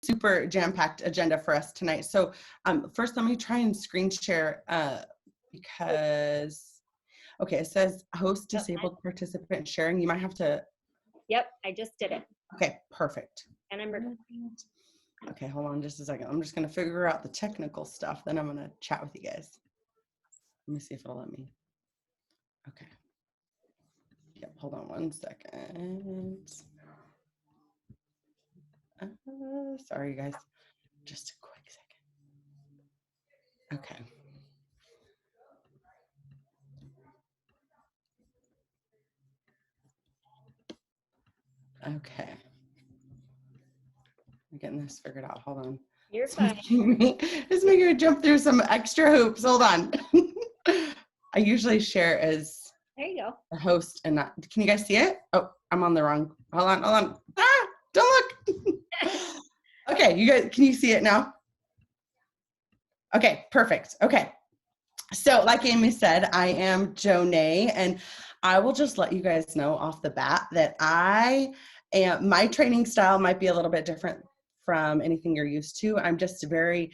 super jam-packed agenda for us tonight. So first, let me try and screen share because, okay, it says host disabled participant sharing. You might have to. Yep, I just did it. Okay, perfect. And I'm recording. Okay, hold on just a second. I'm just going to figure out the technical stuff. Then I'm going to chat with you guys. Let me see if it'll let me. Okay. Yep, hold on one second. Sorry, guys. Just a quick second. Okay. Okay. I'm getting this figured out. Hold on. You're fine. It's making me jump through some extra hoops. Hold on. I usually share as There you go. the host and not. Can you guys see it? Oh, I'm on the wrong. Hold on. Ah, don't look. Okay, you guys, can you see it now? Okay, perfect. Okay. So like Amy said, I am Jonet, and I will just let you guys know off the bat that my training style might be a little bit different from anything you're used to. I'm just very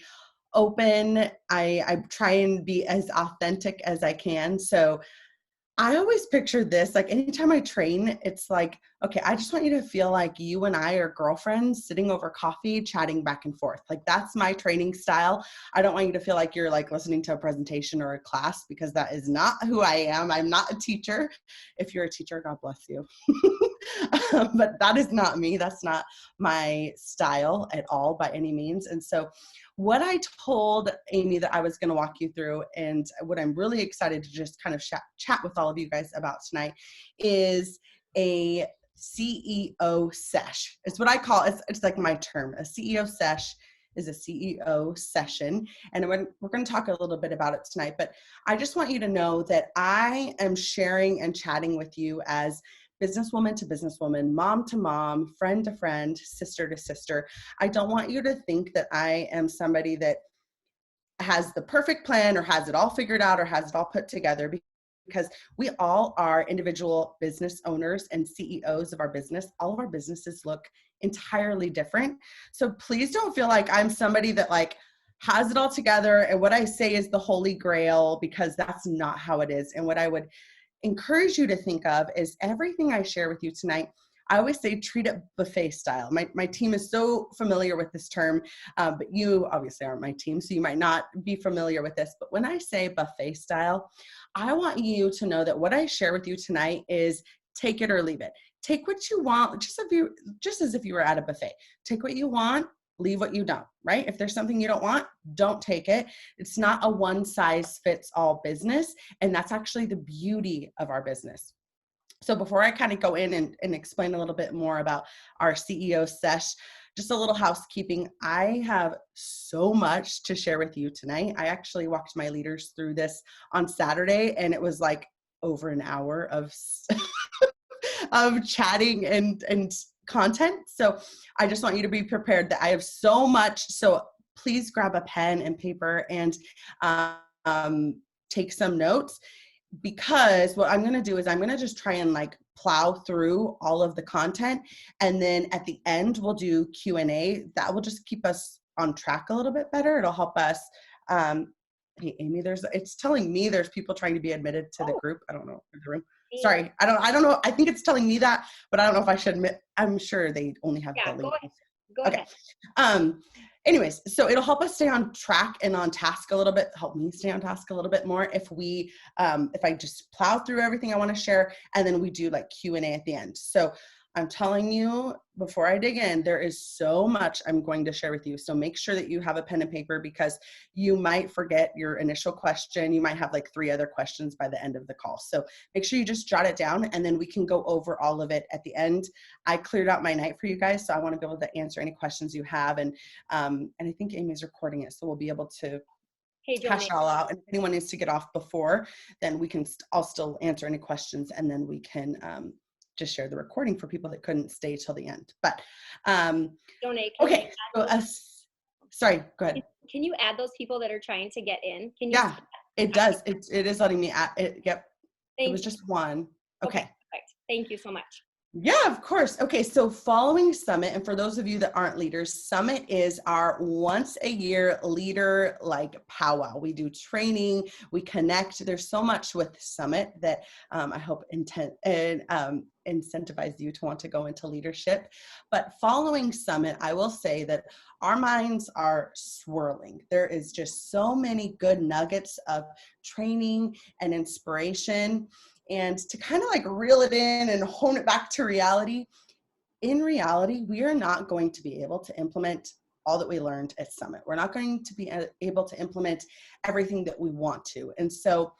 open. I try and be as authentic as I can. So I always picture this, like anytime I train, it's like, okay, I just want you to feel like you and I are girlfriends sitting over coffee, chatting back and forth. Like that's my training style. I don't want you to feel like you're like listening to a presentation or a class, because that is not who I am. I'm not a teacher. If you're a teacher, God bless you. But that is not me. That's not my style at all by any means. And so what I told Amy that I was going to walk you through, and what I'm really excited to just kind of chat with all of you guys about tonight, is a CEO sesh. It's what I call it. It's like my term. A CEO sesh is a CEO session. And we're going to talk a little bit about it tonight. But I just want you to know that I am sharing and chatting with you as businesswoman to businesswoman, mom to mom, friend to friend, sister to sister. I don't want you to think that I am somebody that has the perfect plan or has it all figured out or has it all put together, because we all are individual business owners and CEOs of our business. All of our businesses look entirely different. So please don't feel like I'm somebody that like has it all together and what I say is the holy grail, because that's not how it is. And what I would encourage you to think of is everything I share with you tonight. I always say treat it buffet style. My team is so familiar with this term, but you obviously aren't my team, so you might not be familiar with this. But when I say buffet style, I want you to know that what I share with you tonight is take it or leave it. Take what you want, just as if you were at a buffet. Take what you want, leave what you don't, right? If there's something you don't want, don't take it. It's not a one size fits all business. And that's actually the beauty of our business. So before I kind of go in and explain a little bit more about our CEO sesh, just a little housekeeping. I have so much to share with you tonight. I actually walked my leaders through this on Saturday, and it was like over an hour of of chatting and content. So I just want you to be prepared that I have so much. So please grab a pen and paper and take some notes, because what I'm going to do is I'm going to just try and like plow through all of the content. And then at the end, we'll do Q&A. That will just keep us on track a little bit better. It'll help us. Hey, Amy, it's telling me there's people trying to be admitted to the group. I don't know. The room. Sorry. I don't know. I think it's telling me that, but I don't know if I should admit. I'm sure they only have the link. Go ahead. Anyways, so it'll help us stay on track and on task a little bit, help me stay on task a little bit more if I just plow through everything I want to share, and then we do like Q&A at the end. So I'm telling you, before I dig in, there is so much I'm going to share with you. So make sure that you have a pen and paper, because you might forget your initial question. You might have like 3 other questions by the end of the call. So make sure you just jot it down, and then we can go over all of it at the end. I cleared out my night for you guys, so I want to be able to answer any questions you have. And I think Amy's recording it, so we'll be able to hash it all out. And if anyone needs to get off before, then I'll still answer any questions, and then we can just share the recording for people that couldn't stay till the end. But okay. So, sorry, go ahead. Can you add those people that are trying to get in? Can you? Yeah, it does. It is letting me add it. Yep. It was just one. Okay. Perfect. Thank you so much. Yeah, of course. Okay, so following Summit, and for those of you that aren't leaders, Summit is our once a year leader like powwow. We do training, we connect. There's so much with Summit that I hope incentivize you to want to go into leadership. But following Summit, I will say that our minds are swirling. There is just so many good nuggets of training and inspiration. And to kind of like reel it in and hone it back to reality, in reality, we are not going to be able to implement all that we learned at Summit. We're not going to be able to implement everything that we want to. And so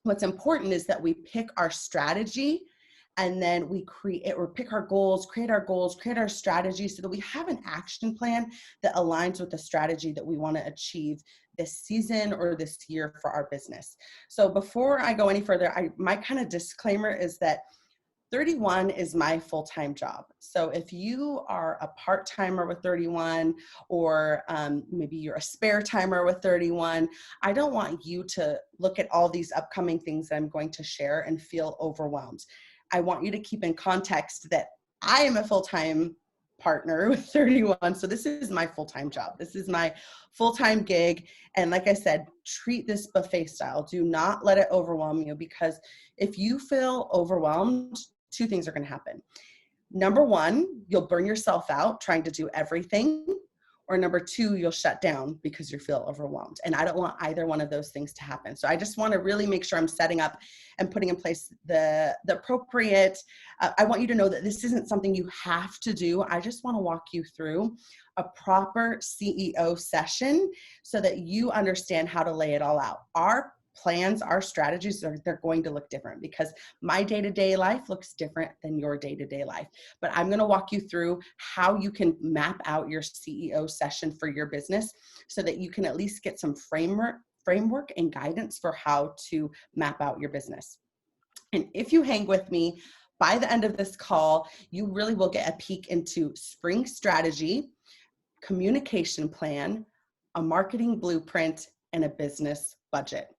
what's important is that we pick our strategy, and then we create or pick our goals, create our strategy so that we have an action plan that aligns with the strategy that we want to achieve this season or this year for our business. So before I go any further, my kind of disclaimer is that 31 is my full-time job. So if you are a part-timer with 31, or maybe you're a spare timer with 31, I don't want you to look at all these upcoming things that I'm going to share and feel overwhelmed. I want you to keep in context that I am a full-time partner with 31. So this is my full-time job. This is my full-time gig. And like I said, treat this buffet style. Do not let it overwhelm you, because if you feel overwhelmed, two things are going to happen. Number one, you'll burn yourself out trying to do everything. Or number two, you'll shut down because you feel overwhelmed. And I don't want either one of those things to happen. So I just want to really make sure I'm setting up and putting in place the appropriate, I want you to know that this isn't something you have to do. I just want to walk you through a proper CEO session so that you understand how to lay it all out. Our plans, our strategies, they're going to look different, because my day-to-day life looks different than your day-to-day life. But I'm going to walk you through how you can map out your CEO session for your business so that you can at least get some framework and guidance for how to map out your business. And if you hang with me, by the end of this call, you really will get a peek into spring strategy, communication plan, a marketing blueprint, and a business budget.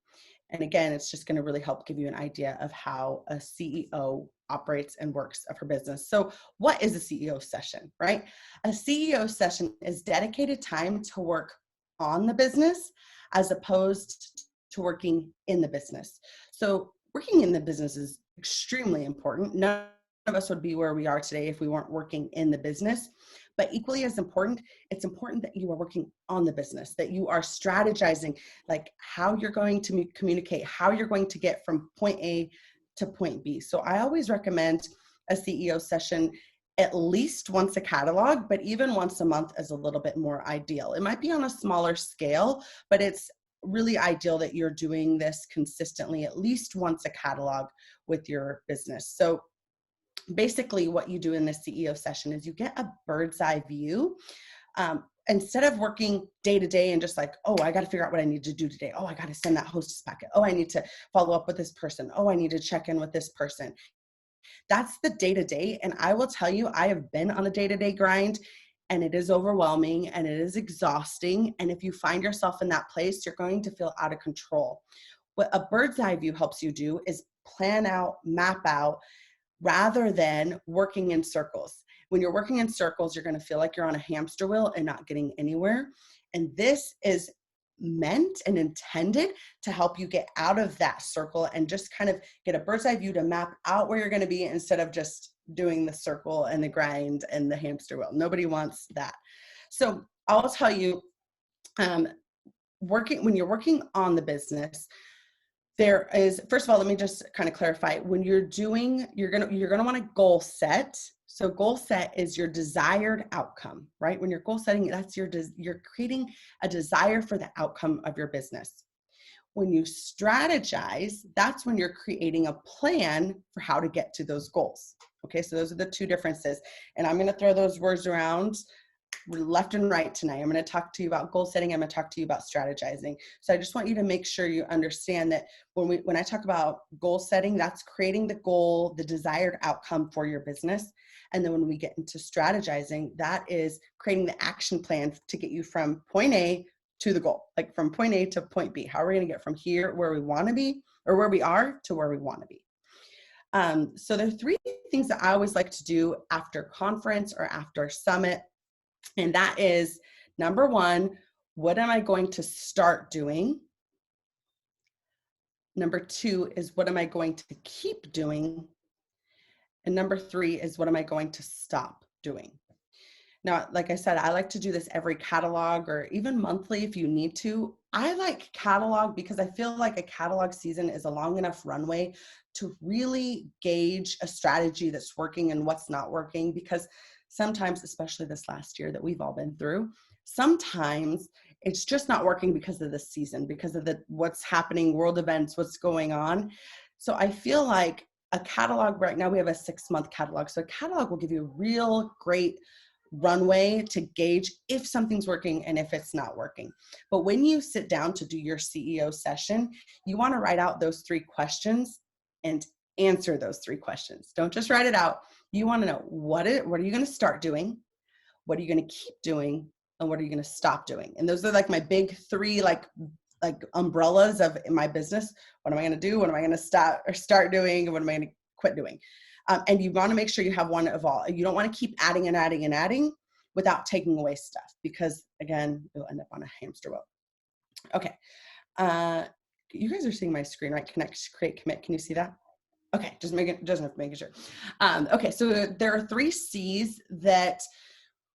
And again, it's just going to really help give you an idea of how a CEO operates and works of her business. So what is a CEO session, right? A CEO session is dedicated time to work on the business as opposed to working in the business. So working in the business is extremely important. None of us would be where we are today if we weren't working in the business. But equally as important, it's important that you are working on the business, that you are strategizing, like how you're going to communicate, how you're going to get from point A to point B. So I always recommend a CEO session at least once a catalog, but even once a month is a little bit more ideal. It might be on a smaller scale, but it's really ideal that you're doing this consistently, at least once a catalog with your business. So basically what you do in this CEO session is you get a bird's eye view. Instead of working day to day and just like, oh, I got to figure out what I need to do today. Oh, I got to send that hostess packet. Oh, I need to follow up with this person. Oh, I need to check in with this person. That's the day to day. And I will tell you, I have been on a day to day grind, and it is overwhelming and it is exhausting. And if you find yourself in that place, you're going to feel out of control. What a bird's eye view helps you do is plan out, map out, rather than working in circles. When you're working in circles, you're going to feel like you're on a hamster wheel and not getting anywhere. And this is meant and intended to help you get out of that circle and just kind of get a bird's eye view to map out where you're going to be, instead of just doing the circle and the grind and the hamster wheel. Nobody wants that. So I'll tell you, when you're working on the business, there is, first of all, let me just kind of clarify. When you're doing, you're gonna want to goal set. So goal set is your desired outcome, right? When you're goal setting, that's you're creating a desire for the outcome of your business. When you strategize, that's when you're creating a plan for how to get to those goals. Okay, so those are the two differences. And I'm going to throw those words around left and right tonight. I'm going to talk to you about goal setting. I'm going to talk to you about strategizing. So I just want you to make sure you understand that when I talk about goal setting, that's creating the goal, the desired outcome for your business. And then when we get into strategizing, that is creating the action plan to get you from point A to the goal, like from point A to point B. How are we going to get from here, where we want to be, or where we are, to where we want to be? So there are three things that I always like to do after conference or after summit. And that is number one, what am I going to start doing? Number two is what am I going to keep doing? And number three is what am I going to stop doing? Now, like I said, I like to do this every catalog or even monthly if you need to. I like catalog because I feel like a catalog season is a long enough runway to really gauge a strategy that's working and what's not working. Because sometimes, especially this last year that we've all been through, sometimes it's just not working because of the season, because of what's happening, world events, what's going on. So I feel like a catalog right now, we have a 6-month catalog. So a catalog will give you a real great runway to gauge if something's working and if it's not working. But when you sit down to do your CEO session, you want to write out those 3 questions and answer those 3 questions. Don't just write it out. You want to know what are you going to start doing? What are you going to keep doing? And what are you going to stop doing? And those are like my big 3 like umbrellas of my business. What am I going to do? What am I going to start doing? And what am I going to quit doing? And you want to make sure you have one of all. You don't want to keep adding and adding and adding without taking away stuff, because again, you'll end up on a hamster wheel. Okay. You guys are seeing my screen, right? Connect, create, commit. Can you see that? Okay. Just making sure. Okay. So there are 3 C's that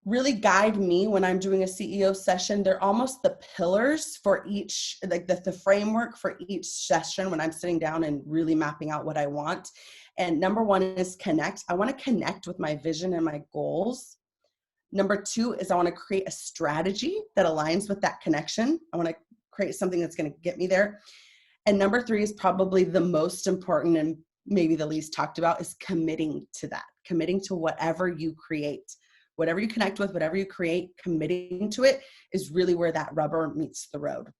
really guide me when I'm doing a CEO session. They're almost the pillars for each, like the framework for each session when I'm sitting down and really mapping out what I want. And number 1 is connect. I want to connect with my vision and my goals. Number 2 is I want to create a strategy that aligns with that connection. I want to create something that's going to get me there. And number 3 is probably the most important and maybe the least talked about, is committing to that, committing to whatever you create. Whatever you connect with, whatever you create, committing to it is really where that rubber meets the road.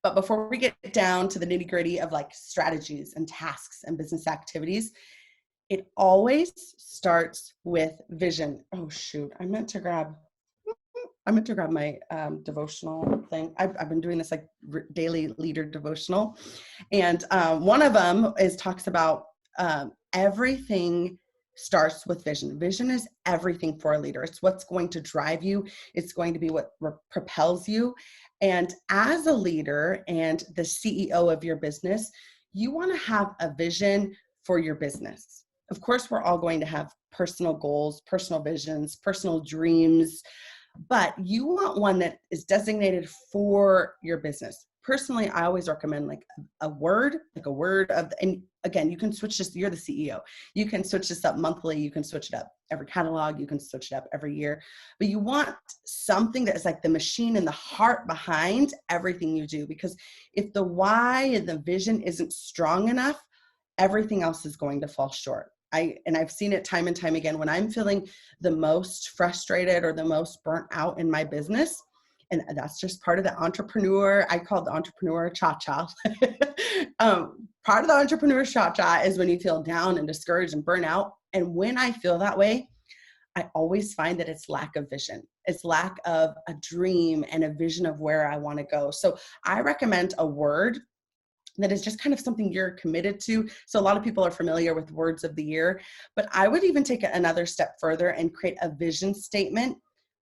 But before we get down to the nitty gritty of like strategies and tasks and business activities, it always starts with vision. Oh shoot, I meant to grab my devotional thing. I've been doing this like daily leader devotional. And one of them talks about everything starts with vision. Vision is everything for a leader. It's what's going to drive you. It's going to be what propels you. And as a leader and the CEO of your business, you want to have a vision for your business. Of course, we're all going to have personal goals, personal visions, personal dreams, but you want one that is designated for your business. Personally, I always recommend like a word of, and again, you can switch this, you're the CEO. You can switch this up monthly. You can switch it up every catalog. You can switch it up every year, but you want something that is like the machine and the heart behind everything you do. Because if the why and the vision isn't strong enough, everything else is going to fall short. I've seen it time and time again when I'm feeling the most frustrated or the most burnt out in my business. And that's just part of the entrepreneur. I call it the entrepreneur cha-cha. Part of the entrepreneur cha-cha is when you feel down and discouraged and burnt out. And when I feel that way, I always find that it's lack of vision. It's lack of a dream and a vision of where I want to go. So I recommend a word that is just kind of something you're committed to. So a lot of people are familiar with words of the year, but I would even take it another step further and create a vision statement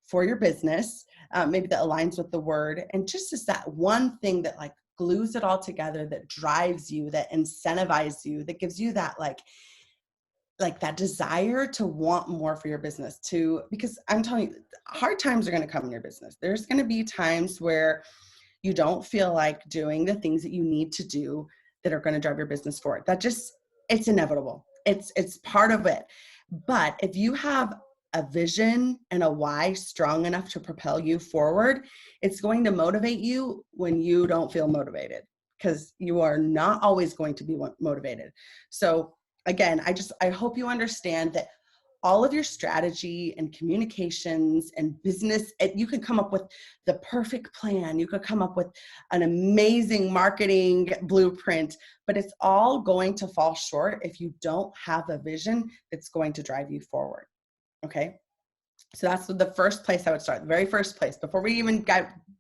for your business, maybe that aligns with the word. And just as that one thing that like glues it all together, that drives you, that incentivizes you, that gives you that like that desire to want more for your business because I'm telling you, hard times are going to come in your business. There's going to be times where you don't feel like doing the things that you need to do that are going to drive your business forward. It's inevitable. It's part of it. But if you have a vision and a why strong enough to propel you forward, it's going to motivate you when you don't feel motivated, because you are not always going to be motivated. So again, I hope you understand that all of your strategy and communications and business, you can come up with the perfect plan. You could come up with an amazing marketing blueprint, but it's all going to fall short if you don't have a vision that's going to drive you forward. Okay. So that's the first place I would start, the very first place. Before we even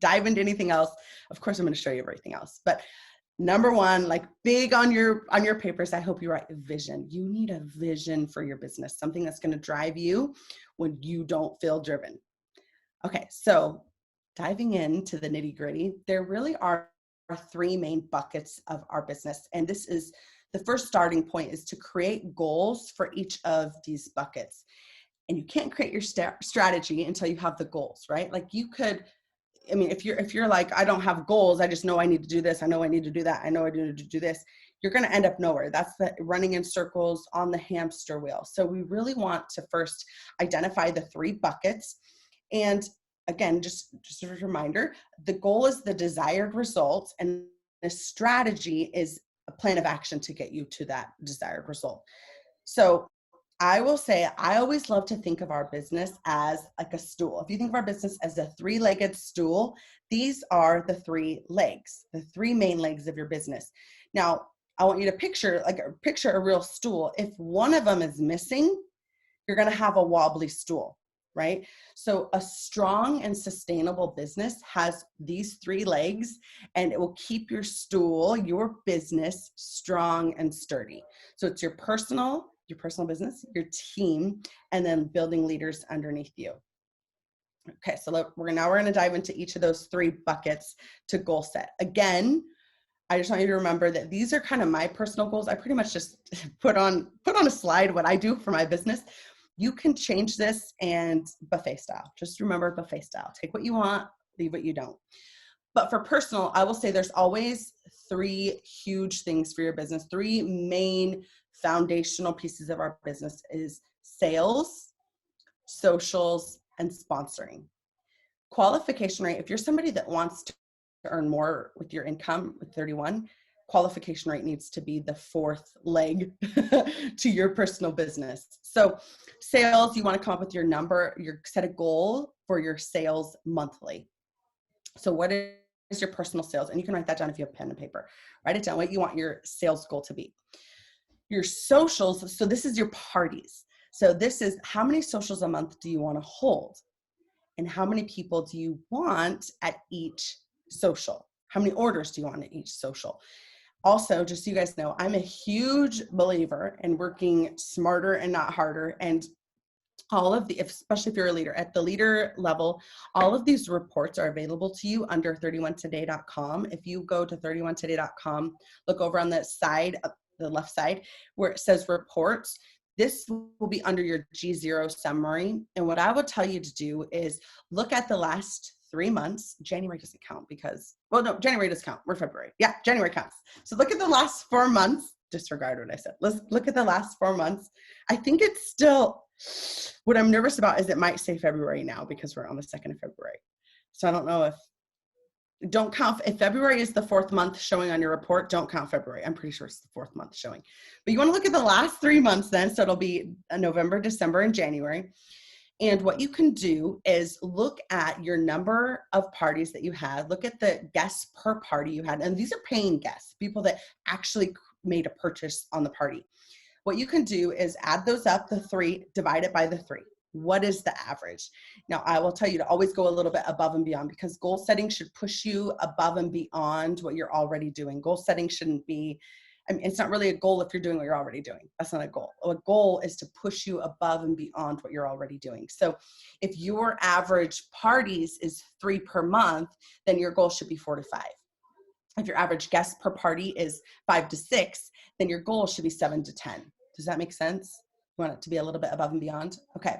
dive into anything else, of course, I'm going to show you everything else. But number one, like big on your papers, I hope you write vision. You need a vision for your business, something that's going to drive you when you don't feel driven. Okay, so diving into the nitty gritty, there really are three main buckets of our business. And this is the first starting point, is to create goals for each of these buckets. And you can't create your strategy until you have the goals, right? Like you could, I mean, if you're like, I don't have goals, I just know I need to do this, I know I need to do that, I know I need to do this, you're going to end up nowhere. That's the running in circles on the hamster wheel. So we really want to first identify the three buckets. And again, just a reminder, the goal is the desired result, and the strategy is a plan of action to get you to that desired result. So I will say, I always love to think of our business as like a stool. If you think of our business as a three-legged stool, these are the three legs, the three main legs of your business. Now, I want you to picture a real stool. If one of them is missing, you're going to have a wobbly stool, right? So a strong and sustainable business has these three legs, and it will keep your stool, your business, strong and sturdy. So it's your personal business, your team, and then building leaders underneath you. Okay, so we're going to dive into each of those three buckets to goal set. Again, I just want you to remember that these are kind of my personal goals. I pretty much just put on a slide what I do for my business. You can change this and buffet style. Just remember buffet style. Take what you want, leave what you don't. But for personal, I will say there's always three huge things for your business. Three main foundational pieces of our business is sales, socials, and sponsoring. Qualification rate, if you're somebody that wants to earn more with your income with 31, qualification rate needs to be the fourth leg to your personal business. So sales, you want to come up with your number, set a goal for your sales monthly. So what is your personal sales? And you can write that down if you have pen and paper. Write it down, what you want your sales goal to be. Your socials, so this is your parties. So this is how many socials a month do you want to hold? And how many people do you want at each social? How many orders do you want at each social? Also, just so you guys know, I'm a huge believer in working smarter and not harder. And all of especially if you're a leader, at the leader level, all of these reports are available to you under 31today.com. If you go to 31today.com, look over on the side, the left side, where it says reports. This will be under your G0 summary. And what I would tell you to do is look at the last 3 months. January doesn't count because, well, no, January does count. We're February. Yeah, January counts. So look at the last 4 months. Disregard what I said. Let's look at the last 4 months. I think it's still, what I'm nervous about is it might say February now because we're on the 2nd of February. So I don't know don't count, if February is the 4th month showing on your report, don't count February. I'm pretty sure it's the 4th month showing. But you want to look at the last 3 months then, so it'll be November, December, and January. And what you can do is look at your number of parties that you had, look at the guests per party you had, and these are paying guests, people that actually made a purchase on the party. What you can do is add those up, the 3, divide it by the 3. What is the average? Now, I will tell you to always go a little bit above and beyond, because goal setting should push you above and beyond what you're already doing. Goal setting shouldn't be, I mean, it's not really a goal if you're doing what you're already doing. That's not a goal. A goal is to push you above and beyond what you're already doing. So if your average parties is 3 per month, then your goal should be 4 to 5. If your average guest per party is 5 to 6, then your goal should be 7 to 10. Does that make sense? You want it to be a little bit above and beyond? Okay.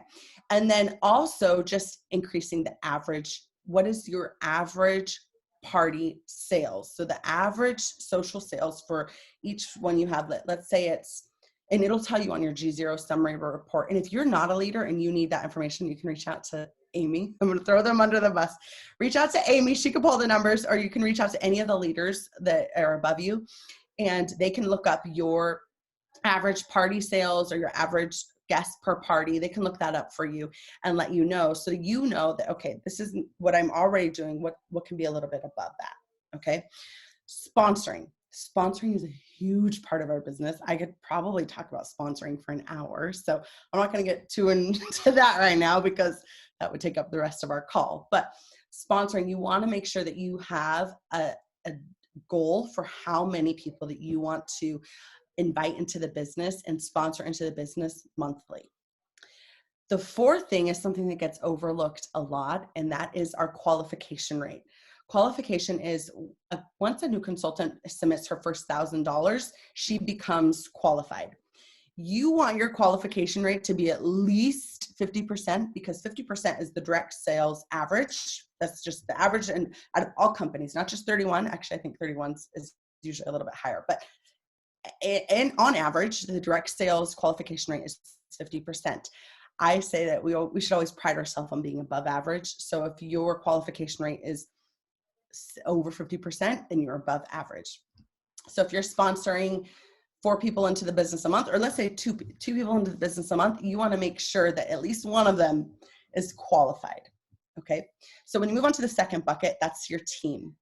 And then also just increasing the average. What is your average party sales? So the average social sales for each one you have, let's say it's, and it'll tell you on your G0 summary report. And if you're not a leader and you need that information, you can reach out to Amy. I'm going to throw them under the bus. Reach out to Amy. She can pull the numbers, or you can reach out to any of the leaders that are above you, and they can look up your average party sales or your average guest per party. They can look that up for you and let you know. So you know that, okay, this is what I'm already doing. What can be a little bit above that? Okay. Sponsoring. Sponsoring is a huge part of our business. I could probably talk about sponsoring for an hour. So I'm not going to get too into that right now because that would take up the rest of our call. But sponsoring, you want to make sure that you have a goal for how many people that you want to invite into the business and sponsor into the business monthly. The fourth thing is something that gets overlooked a lot, and that is our qualification rate. Qualification is once a new consultant submits her first $1,000, she becomes qualified. You want your qualification rate to be at least 50% because 50% is the direct sales average. That's just the average and out of all companies, not just 31. Actually, I think 31 is usually a little bit higher, but and on average, the direct sales qualification rate is 50%. I say that we should always pride ourselves on being above average. So if your qualification rate is over 50%, then you're above average. So if you're sponsoring 4 people into the business a month, or let's say two people into the business a month, you want to make sure that at least one of them is qualified. Okay. So when you move on to the second bucket, that's your team.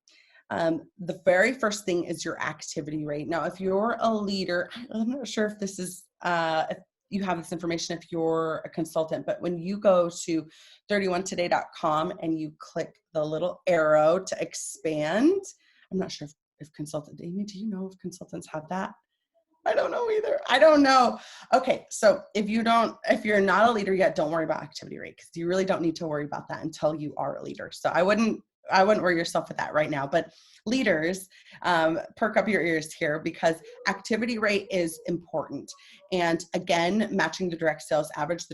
The very first thing is your activity rate. Now, if you're a leader, I'm not sure if this is, if you have this information if you're a consultant, but when you go to 31today.com and you click the little arrow to expand, I'm not sure if consultant, Amy, do you know if consultants have that? I don't know either. I don't know. Okay. So if you're not a leader yet, don't worry about activity rate because you really don't need to worry about that until you are a leader. So I wouldn't worry yourself with that right now, but leaders, perk up your ears here because activity rate is important. And again, matching the direct sales average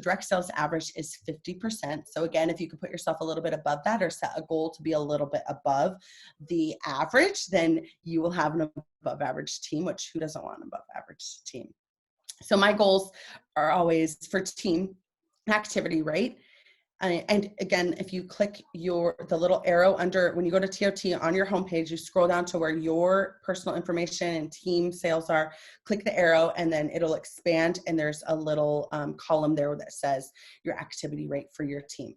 is 50%. So again, if you could put yourself a little bit above that or set a goal to be a little bit above the average, then you will have an above average team, which who doesn't want an above average team? So my goals are always for team activity rate. And again, if you click the little arrow under, when you go to TOT on your homepage, you scroll down to where your personal information and team sales are, click the arrow, and then it'll expand. And there's a little column there that says your activity rate for your team.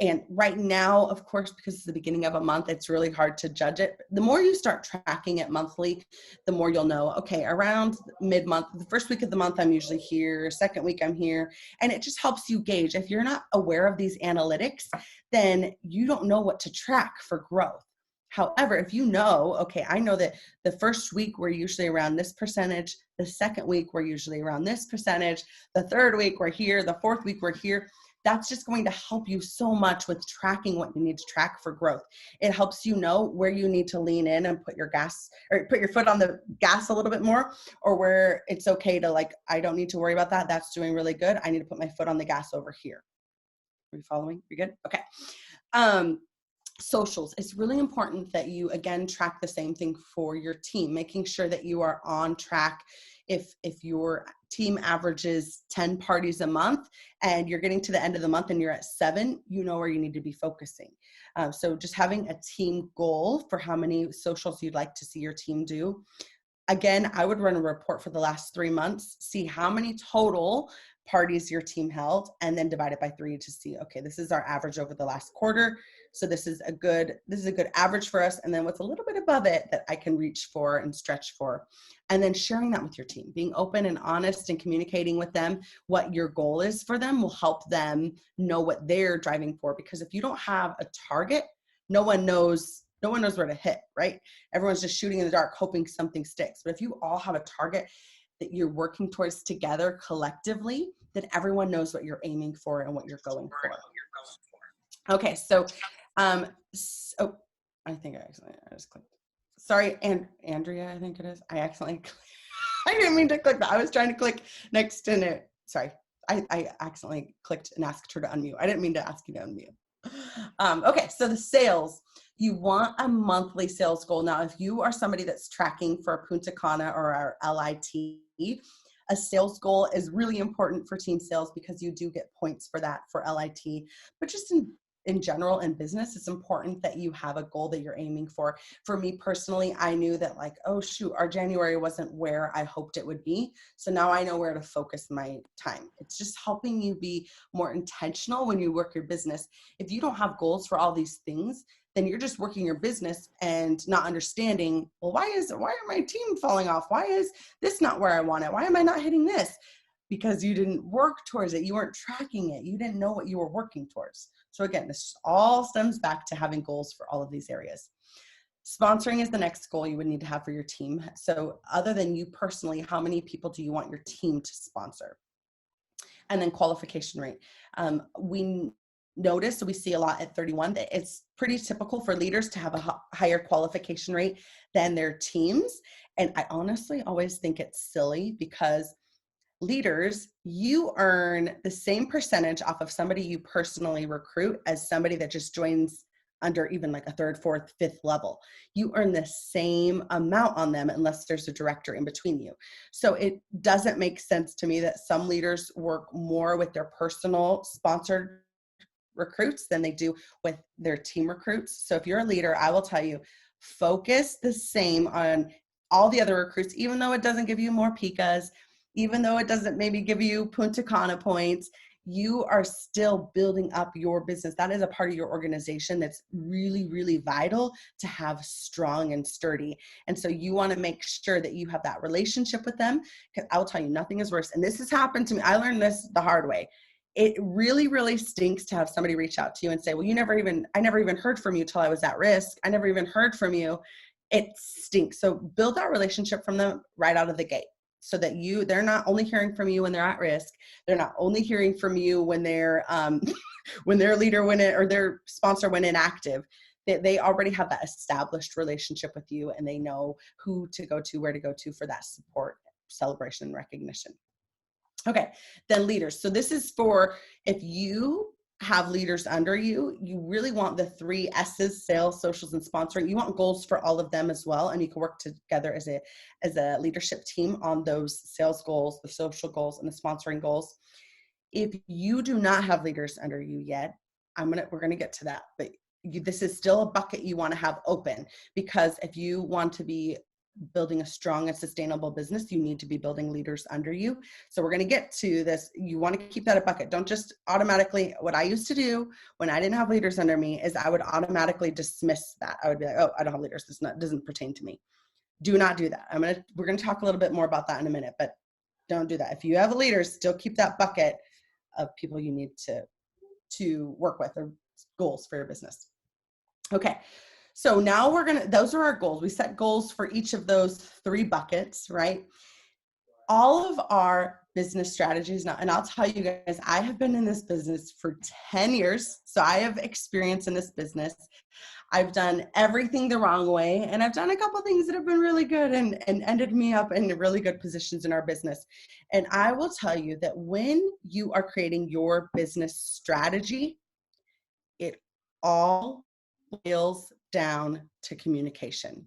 And right now, of course, because it's the beginning of a month, it's really hard to judge it. The more you start tracking it monthly, the more you'll know, okay, around mid-month, the first week of the month, I'm usually here, second week I'm here. And it just helps you gauge. If you're not aware of these analytics, then you don't know what to track for growth. However, if you know, okay, I know that the first week we're usually around this percentage, the second week we're usually around this percentage, the third week we're here, the fourth week we're here, that's just going to help you so much with tracking what you need to track for growth. It helps you know where you need to lean in and put your foot on the gas a little bit more, or where it's okay to I don't need to worry about that. That's doing really good. I need to put my foot on the gas over here. Are you following? You good? Okay. Socials. It's really important that you, again, track the same thing for your team, making sure that you are on track. If your team averages 10 parties a month and you're getting to the end of the month and you're at 7, you know where you need to be focusing. So just having a team goal for how many socials you'd like to see your team do. Again, I would run a report for the last 3 months, see how many total parties your team held, and then divide it by 3 to see, okay, this is our average over the last quarter. So this is a good average for us. And then what's a little bit above it that I can reach for and stretch for. And then sharing that with your team, being open and honest and communicating with them what your goal is for them will help them know what they're driving for. Because if you don't have a target, no one knows where to hit, right? Everyone's just shooting in the dark, hoping something sticks. But if you all have a target that you're working towards together collectively, then everyone knows what you're aiming for and what you're going for. Okay, so, I think I just clicked. Sorry, Andrea, I think it is. I didn't mean to click that. I was trying to click next to it. Sorry, I accidentally clicked and asked her to unmute. I didn't mean to ask you to unmute. Okay, so the sales. You want a monthly sales goal. Now, if you are somebody that's tracking for Punta Cana or our LIT, a sales goal is really important for team sales because you do get points for that for LIT. But just in general, in business, it's important that you have a goal that you're aiming for. For me personally, I knew that oh shoot, our January wasn't where I hoped it would be. So now I know where to focus my time. It's just helping you be more intentional when you work your business. If you don't have goals for all these things, then you're just working your business and not understanding, well, why are my team falling off? Why is this not where I want it? Why am I not hitting this? Because you didn't work towards it. You weren't tracking it. You didn't know what you were working towards. So again, this all stems back to having goals for all of these areas. Sponsoring is the next goal you would need to have for your team. So other than you personally, how many people do you want your team to sponsor? And then qualification rate. We notice, so we see a lot at 31, that it's pretty typical for leaders to have a higher qualification rate than their teams. And I honestly always think it's silly, because leaders, you earn the same percentage off of somebody you personally recruit as somebody that just joins under even like a third, fourth, fifth level. You earn the same amount on them unless there's a director in between you. So it doesn't make sense to me that some leaders work more with their personal sponsored recruits than they do with their team recruits. So if you're a leader, I will tell you, focus the same on all the other recruits, even though it doesn't give you more picas, even though it doesn't maybe give you Punta Cana points, you are still building up your business. That is a part of your organization that's really, really vital to have strong and sturdy. And so you want to make sure that you have that relationship with them, because I'll tell you, nothing is worse. And this has happened to me. I learned this the hard way. It really, really stinks to have somebody reach out to you and say, well, I never even heard from you till I was at risk. I never even heard from you. It stinks. So build that relationship from them right out of the gate, so that they're not only hearing from you when they're at risk. They're not only hearing from you when they're, when their leader went in or their sponsor went inactive. They already have that established relationship with you, and they know who to go to, where to go to for that support, celebration, and recognition. Okay, then leaders. So this is for if you have leaders under you, you really want the 3 S's: sales, socials, and sponsoring. You want goals for all of them as well, and you can work together as a leadership team on those sales goals, the social goals, and the sponsoring goals. If you do not have leaders under you yet, we're gonna get to that, but this is still a bucket you want to have open, because if you want to be building a strong and sustainable business, you need to be building leaders under you. So we're going to get to this. You want to keep that a bucket. Don't just automatically, what I used to do when I didn't have leaders under me is I would automatically dismiss that. I would be like, oh, I don't have leaders. This doesn't pertain to me. Do not do that. We're going to talk a little bit more about that in a minute, but don't do that. If you have leaders, still keep that bucket of people you need to work with, or goals for your business. Okay. So now those are our goals. We set goals for each of those 3 buckets, right? All of our business strategies now, and I'll tell you guys, I have been in this business for 10 years. So I have experience in this business. I've done everything the wrong way, and I've done a couple things that have been really good and ended me up in really good positions in our business. And I will tell you that when you are creating your business strategy, it all boils down to communication.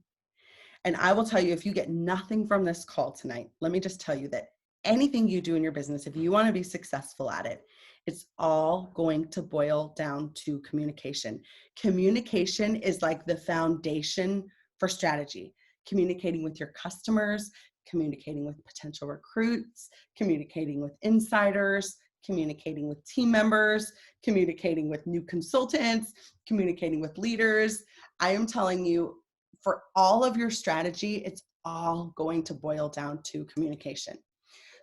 And I will tell you, if you get nothing from this call tonight, let me just tell you that anything you do in your business, if you want to be successful at it, it's all going to boil down to communication. Communication is like the foundation for strategy. Communicating with your customers, communicating with potential recruits, communicating with insiders, communicating with team members, communicating with new consultants, communicating with leaders. I am telling you, for all of your strategy, it's all going to boil down to communication.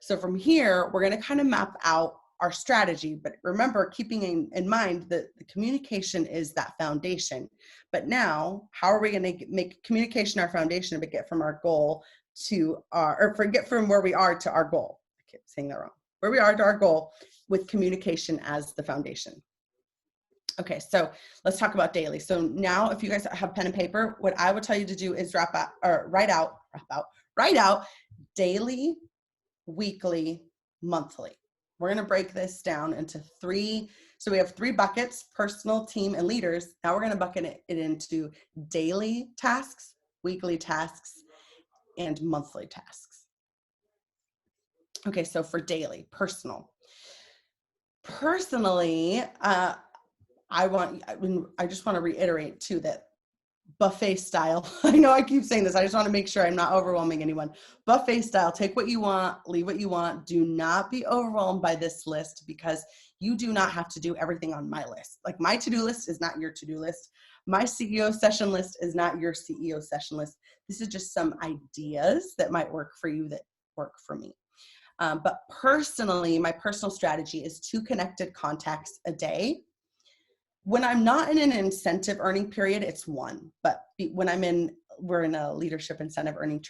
So from here, we're going to kind of map out our strategy, but remember, keeping in mind that the communication is that foundation. But now, how are we going to make communication our foundation, but get from our goal to get from where we are to our goal? I keep saying that wrong. Where we are to our goal with communication as the foundation. Okay, so let's talk about daily. So now, if you guys have pen and paper, what I would tell you to do is write out daily, weekly, monthly. We're going to break this down into 3. So we have 3 buckets: personal, team, and leaders. Now we're going to bucket it into daily tasks, weekly tasks, and monthly tasks. Okay, so for daily, personally, I just want to reiterate too that buffet style, I know I keep saying this, I just want to make sure I'm not overwhelming anyone. Buffet style, take what you want, leave what you want. Do not be overwhelmed by this list, because you do not have to do everything on my list. Like, my to-do list is not your to-do list. My CEO session list is not your CEO session list. This is just some ideas that might work for you that work for me. But personally, my personal strategy is 2 connected contacts a day. When I'm not in an incentive earning period, it's one. But we're in a leadership incentive earning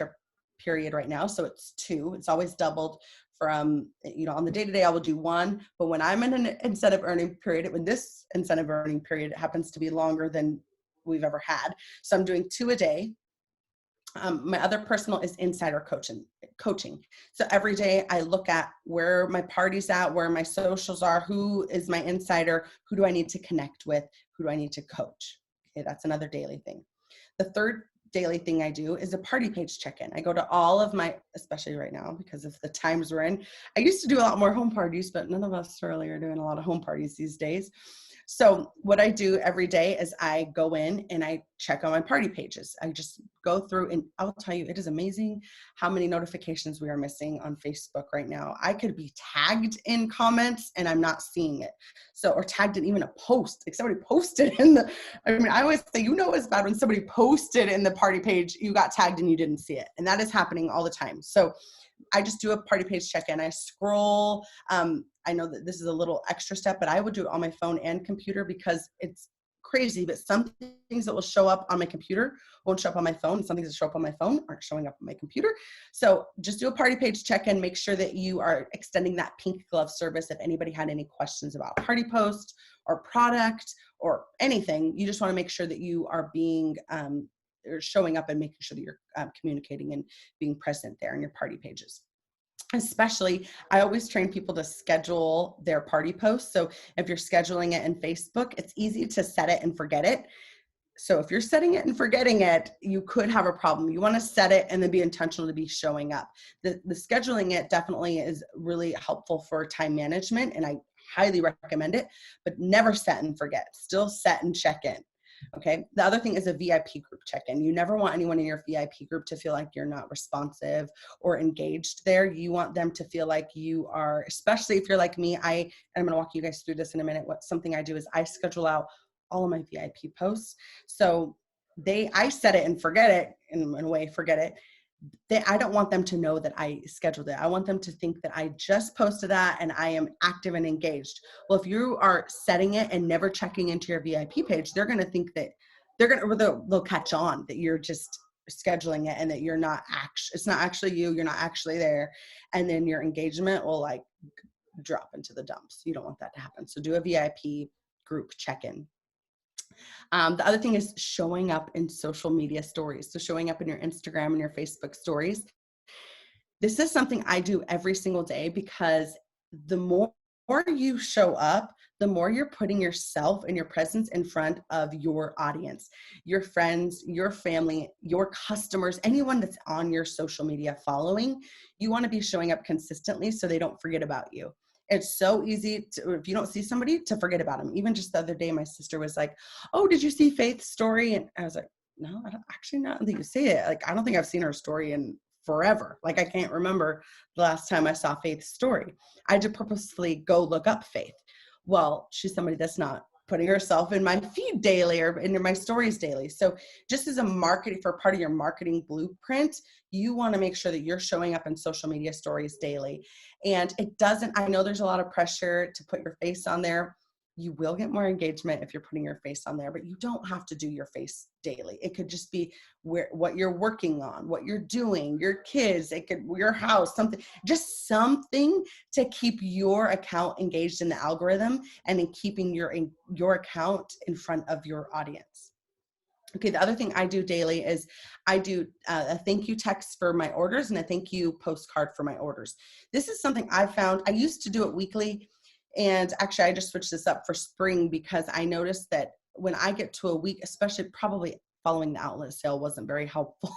period right now. So it's two. It's always doubled from, on the day-to-day, I will do one. But when I'm in an incentive earning period, when this incentive earning period happens to be longer than we've ever had. So I'm doing 2 a day. My other personal is insider coaching. So every day I look at where my party's at, where my socials are, who is my insider, who do I need to connect with, who do I need to coach. Okay, that's another daily thing. The third daily thing I do is a party page check-in. I go to all of my, especially right now because of the times we're in. I used to do a lot more home parties, but none of us really are doing a lot of home parties these days. So what I do every day is I go in and I check on my party pages. I just go through, and I'll tell you, it is amazing how many notifications we are missing on Facebook right now. I could be tagged in comments and I'm not seeing it. So, or tagged in even a post, like somebody posted I always say, it's bad when somebody posted in the party page, you got tagged and you didn't see it. And that is happening all the time. So I just do a party page check-in. I scroll. I know that this is a little extra step, but I would do it on my phone and computer because it's crazy. But some things that will show up on my computer won't show up on my phone. And some things that show up on my phone aren't showing up on my computer. So just do a party page check-in. Make sure that you are extending that pink glove service. If anybody had any questions about party post or product or anything, you just want to make sure that you are being or showing up and making sure that you're communicating and being present there in your party pages. Especially, I always train people to schedule their party posts. So if you're scheduling it in Facebook, it's easy to set it and forget it. So if you're setting it and forgetting it, you could have a problem. You want to set it and then be intentional to be showing up. The scheduling it definitely is really helpful for time management, and I highly recommend it, but never set and forget. Still set and check in. Okay. The other thing is a VIP group check-in. You never want anyone in your VIP group to feel like you're not responsive or engaged there. You want them to feel like you are, especially if you're like me. I'm going to walk you guys through this in a minute. Something I do is I schedule out all of my VIP posts. So I set it and forget it, in a way, forget it. I don't want them to know that I scheduled it. I want them to think that I just posted that and I am active and engaged. Well, if you are setting it and never checking into your VIP page, they're going to think that they'll catch on that you're just scheduling it and that you're not it's not actually you're not actually there. And then your engagement will drop into the dumps. You don't want that to happen. So do a VIP group check-in. The other thing is showing up in social media stories. So showing up in your Instagram and your Facebook stories. This is something I do every single day because the more you show up, the more you're putting yourself and your presence in front of your audience, your friends, your family, your customers, anyone that's on your social media following. You want to be showing up consistently so they don't forget about you. It's so easy if you don't see somebody, to forget about them. Even just the other day, my sister was like, "Oh, did you see Faith's story?" And I was like, "No, I don't actually not think you see it. I don't think I've seen her story in forever. I can't remember the last time I saw Faith's story." I had to purposefully go look up Faith. Well, she's somebody that's not putting herself in my feed daily or in my stories daily. So just as for part of your marketing blueprint, you want to make sure that you're showing up in social media stories daily. And I know there's a lot of pressure to put your face on there. You will get more engagement if you're putting your face on there, but you don't have to do your face daily. It could just be what you're working on, what you're doing, your kids, your house, just something to keep your account engaged in the algorithm and in keeping your account in front of your audience. Okay, the other thing I do daily is I do a thank you text for my orders and a thank you postcard for my orders. This is something I found. I used to do it weekly. And actually, I just switched this up for spring because I noticed that when I get to a week, especially probably following the outlet sale wasn't very helpful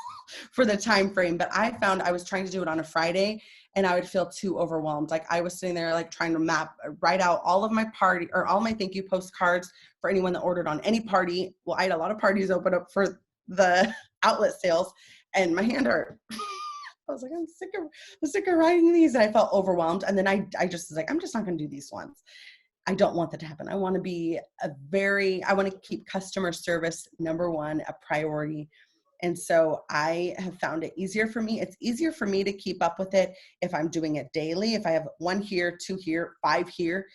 for the time frame, but I found I was trying to do it on a Friday and I would feel too overwhelmed. I was sitting there trying to write out all of my all my thank you postcards for anyone that ordered on any party. Well, I had a lot of parties open up for the outlet sales and my hand hurt. I was like, I'm sick of writing these. And I felt overwhelmed. And then I just was like, I'm just not going to do these ones. I don't want that to happen. I want to keep customer service number one, a priority. And so I have found it easier for me. It's easier for me to keep up with it if I'm doing it daily. If I have 1 here, 2 here, 5 here,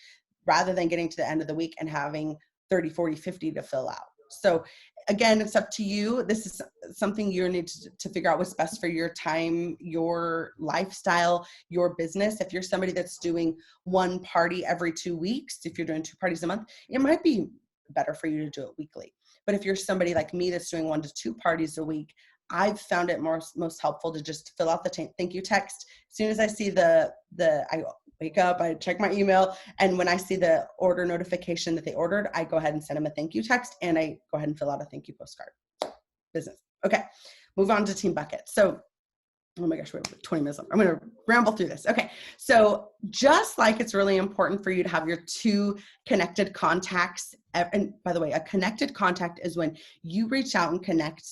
rather than getting to the end of the week and having 30, 40, 50 to fill out. So again, it's up to you. This is something you need to figure out what's best for your time, your lifestyle, your business. If you're somebody that's doing one party every 2 weeks, if you're doing 2 parties a month, it might be better for you to do it weekly. But if you're somebody like me that's doing 1 to 2 parties a week, I've found it most helpful to just fill out the thank you text. As soon as I see I wake up, I check my email, and when I see the order notification that they ordered, I go ahead and send them a thank you text, and I go ahead and fill out a thank you postcard. Business. Okay, move on to team bucket. So, oh my gosh, we have 20 minutes left. I'm going to ramble through this. Okay, so just like it's really important for you to have your 2 connected contacts, and by the way, a connected contact is when you reach out and connect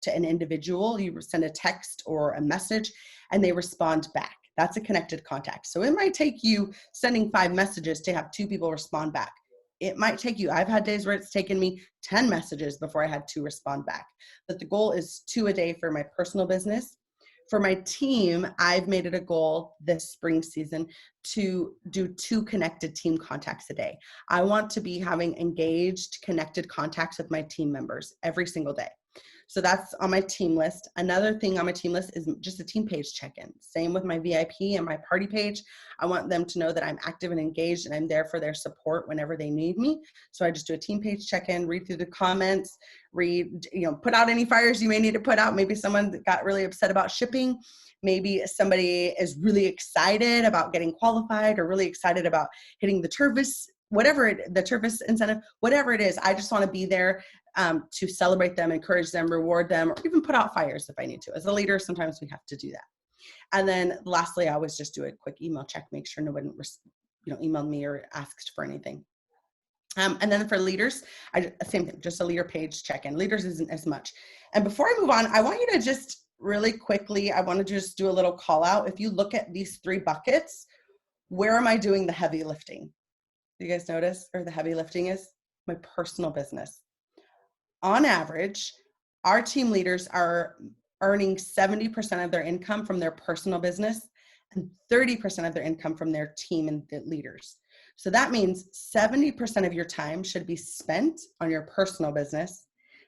to an individual, you send a text or a message, and they respond back. That's a connected contact. So it might take you sending 5 messages to have 2 people respond back. It might take you, I've had days where it's taken me 10 messages before I had 2 respond back. But the goal is 2 a day for my personal business. For my team, I've made it a goal this spring season to do 2 connected team contacts a day. I want to be having engaged, connected contacts with my team members every single day. So that's on my team list. Another thing on my team list is just a team page check-in. Same with my VIP and my party page. I want them to know that I'm active and engaged and I'm there for their support whenever they need me. So I just do a team page check-in, read through the comments, put out any fires you may need to put out. Maybe someone got really upset about shipping. Maybe somebody is really excited about getting qualified or really excited about hitting the Tervis, the Tervis incentive, whatever it is. I just want to be there to celebrate them, encourage them, reward them, or even put out fires if I need to. As a leader, sometimes we have to do that. And then lastly, I always just do a quick email check, make sure no one emailed me or asked for anything. And then for leaders, same thing, just a leader page check-in. Leaders isn't as much. And before I move on, I want you to just really quickly, I want to just do a little call out. If you look at these 3 buckets, where am I doing the heavy lifting? Do you guys notice where the heavy lifting is? My personal business. On average, our team leaders are earning 70% of their income from their personal business and 30% of their income from their team and the leaders. So that means 70% of your time should be spent on your personal business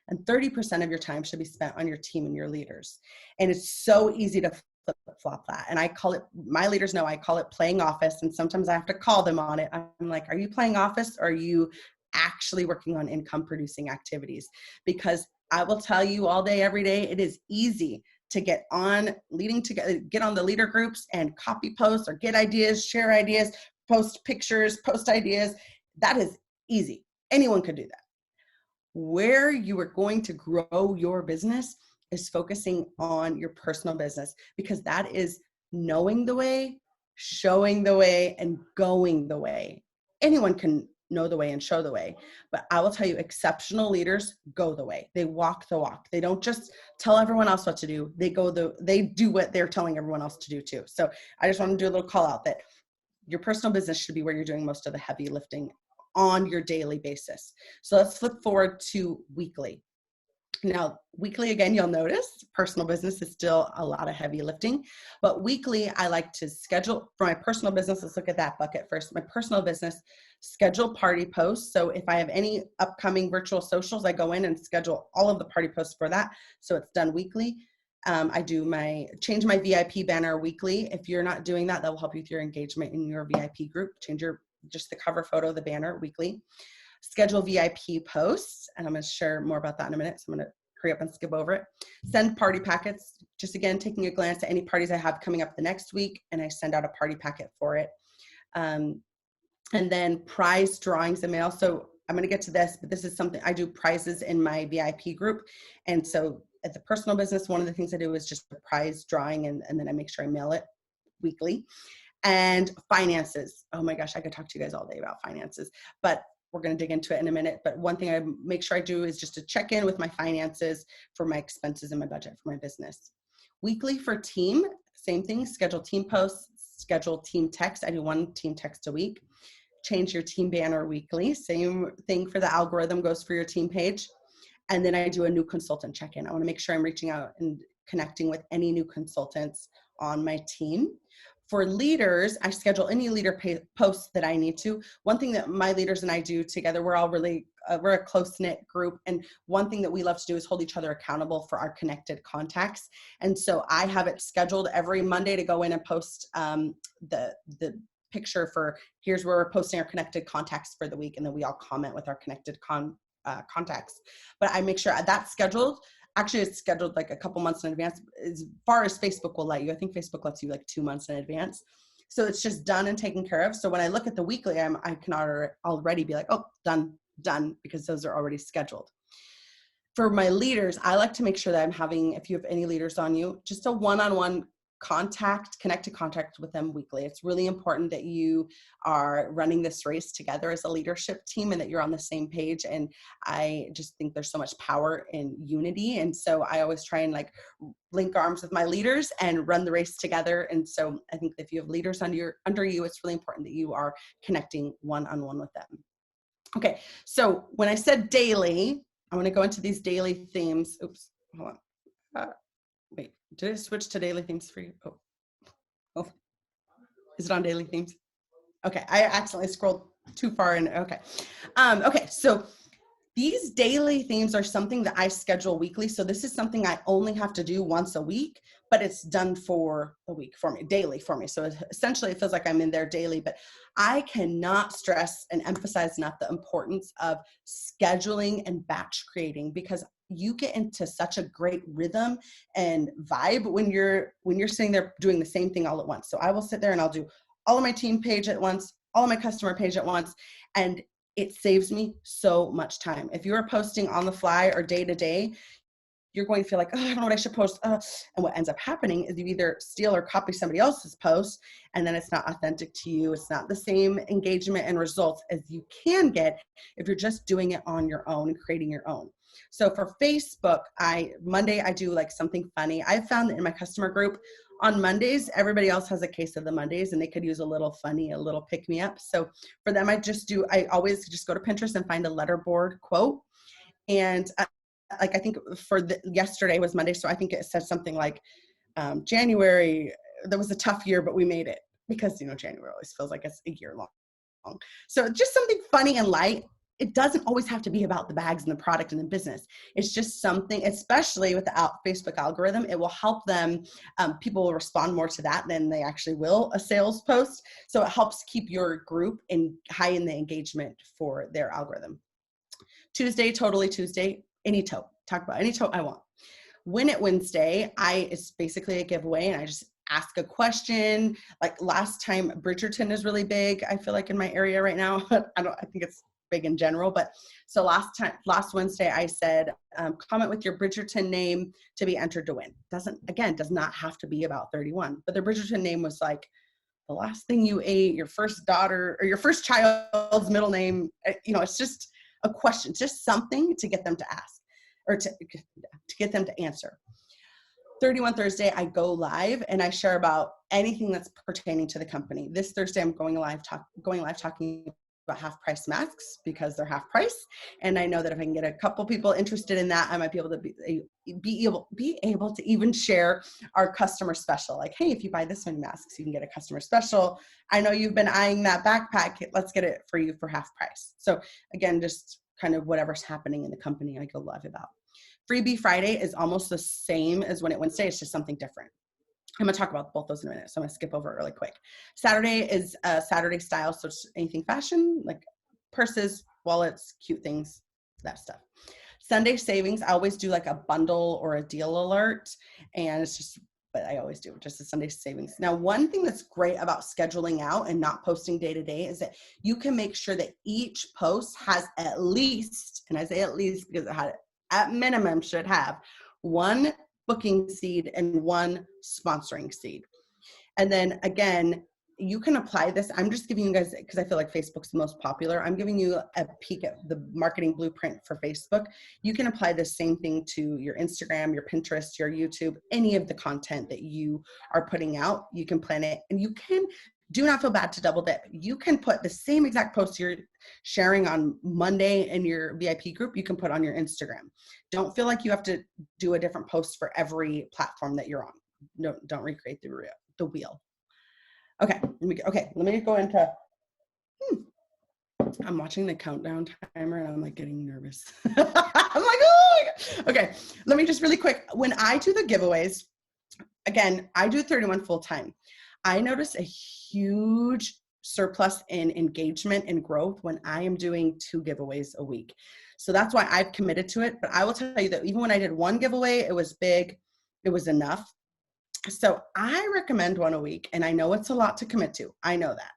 and 30% of your time should be spent on your team and your leaders. And it's so easy to flip-flop that. And I call it, my leaders know I call it playing office. And sometimes I have to call them on it. I'm like, are you playing office or are you actually working on income producing activities? Because I will tell you all day, every day, it is easy to get on the leader groups and copy posts or get ideas, share ideas, post pictures, post ideas. That is easy. Anyone could do that. Where you are going to grow your business is focusing on your personal business, because that is knowing the way, showing the way, and going the way. Anyone can know the way and show the way, but I will tell you, exceptional leaders go the way. They walk the walk. They don't just tell everyone else what to do. They do what they're telling everyone else to do too. So I just want to do a little call out that your personal business should be where you're doing most of the heavy lifting on your daily basis. So let's flip forward to weekly. Now, weekly, again, you'll notice personal business is still a lot of heavy lifting, but weekly, I like to schedule for my personal business. Let's look at that bucket first. My personal business, schedule party posts. So if I have any upcoming virtual socials, I go in and schedule all of the party posts for that. So it's done weekly. I change my VIP banner weekly. If you're not doing that, that will help you with your engagement in your VIP group. Change just the cover photo of the banner weekly. Schedule VIP posts, and I'm going to share more about that in a minute, so I'm going to hurry up and skip over it. Send party packets, just again, taking a glance at any parties I have coming up the next week, and I send out a party packet for it. And then prize drawings and mail. So I'm going to get to this, but this is something I do, prizes in my VIP group. And so at the personal business, one of the things I do is just a prize drawing, and then I make sure I mail it weekly. And finances. Oh my gosh, I could talk to you guys all day about finances, but we're going to dig into it in a minute. But one thing I make sure I do is just to check in with my finances for my expenses and my budget for my business. Weekly for team, same thing, schedule team posts, schedule team text. I do 1 team text a week. Change your team banner weekly. Same thing for the algorithm goes for your team page. And then I do a new consultant check-in. I want to make sure I'm reaching out and connecting with any new consultants on my team. For leaders, I schedule any leader posts that I need to. One thing that my leaders and I do together, we're all really we're a close-knit group. And one thing that we love to do is hold each other accountable for our connected contacts. And so I have it scheduled every Monday to go in and post the picture for here's where we're posting our connected contacts for the week. And then we all comment with our connected contacts. But I make sure that's scheduled. Actually, it's scheduled like a couple months in advance as far as Facebook will let you. I think Facebook lets you like 2 months in advance. So it's just done and taken care of. So when I look at the weekly, I can already be like, oh, done, because those are already scheduled. For my leaders, I like to make sure that I'm having, if you have any leaders on you, just a one-on-one connected contact with them weekly. It's really important that you are running this race together as a leadership team and that you're on the same page. And I just think there's so much power in unity. And so I always try and like link arms with my leaders and run the race together. And so I think if you have leaders under you, it's really important that you are connecting one-on-one with them. Okay, so when I said daily, I want to go into these daily themes. Oops, hold on. Wait, did I switch to daily themes for you? Oh, is it on daily themes? Okay, I accidentally scrolled too far in. Okay, okay, so these daily themes are something that I schedule weekly. So this is something I only have to do once a week, but it's done for a week for me, daily for me. So essentially it feels like I'm in there daily, but I cannot stress and emphasize enough the importance of scheduling and batch creating, because you get into such a great rhythm and vibe when you're sitting there doing the same thing all at once. So I will sit there and I'll do all of my team page at once, all of my customer page at once, and it saves me so much time. If you are posting on the fly or day to day, you're going to feel like, oh, I don't know what I should post. And what ends up happening is you either steal or copy somebody else's post, and then it's not authentic to you. It's not the same engagement and results as you can get if you're just doing it on your own and creating your own. So for Facebook, Monday, I do like something funny. I've found that in my customer group, on Mondays, everybody else has a case of the Mondays and they could use a little funny, a little pick me up. So for them, I always just go to Pinterest and find a letterboard quote. And like, I think yesterday was Monday. So I think it said something like, January, that was a tough year, but we made it, because, January always feels like it's a year long. So just something funny and light. It doesn't always have to be about the bags and the product and the business. It's just something, especially with the Facebook algorithm, it will help them. People will respond more to that than they actually will a sales post. So it helps keep your group high in the engagement for their algorithm. Tuesday, totally Tuesday, talk about any tote I want. Win It Wednesday, it's basically a giveaway, and I just ask a question. Like last time, Bridgerton is really big, I feel like, in my area right now. I think it's big in general, but so last Wednesday I said, comment with your Bridgerton name to be entered to win. Does not have to be about 31, but the Bridgerton name was like the last thing you ate, your first daughter or your first child's middle name. It's just a question, just something to get them to ask, or to get them to answer. 31 Thursday, I go live and I share about anything that's pertaining to the company. This Thursday, I'm going live talking about half price masks, because they're half price. And I know that if I can get a couple people interested in that, I might be able to be able to even share our customer special. Like, hey, if you buy this many masks, you can get a customer special. I know you've been eyeing that backpack. Let's get it for you for half price. So again, just kind of whatever's happening in the company, I go live about. Freebie Friday is almost the same as Win It Wednesday. It's just something different. I'm going to talk about both those in a minute, so I'm going to skip over it really quick. Saturday is Saturday style, so it's anything fashion, like purses, wallets, cute things, that stuff. Sunday savings, I always do like a bundle or a deal alert, and it's just what I always do, just a Sunday savings. Now, one thing that's great about scheduling out and not posting day to day is that you can make sure that each post has at least, and I say at least because it had at minimum should have one booking seed and one sponsoring seed. And then again, you can apply this. I'm just giving you guys, because I feel like Facebook's the most popular, I'm giving you a peek at the marketing blueprint for Facebook. You can apply the same thing to your Instagram, your Pinterest, your YouTube, any of the content that you are putting out. You can plan it, and you can do not feel bad to double dip. You can put the same exact post you're sharing on Monday in your VIP group, you can put on your Instagram. Don't feel like you have to do a different post for every platform that you're on. No, don't recreate the wheel. Okay, let me go into, I'm watching the countdown timer and I'm like getting nervous. I'm like, oh my God. Okay, let me just really quick. When I do the giveaways, again, I do 31 full time. I notice a huge surplus in engagement and growth when I am doing 2 giveaways a week. So that's why I've committed to it. But I will tell you that even when I did 1 giveaway, it was big, it was enough. So I recommend 1 a week. And I know it's a lot to commit to. I know that.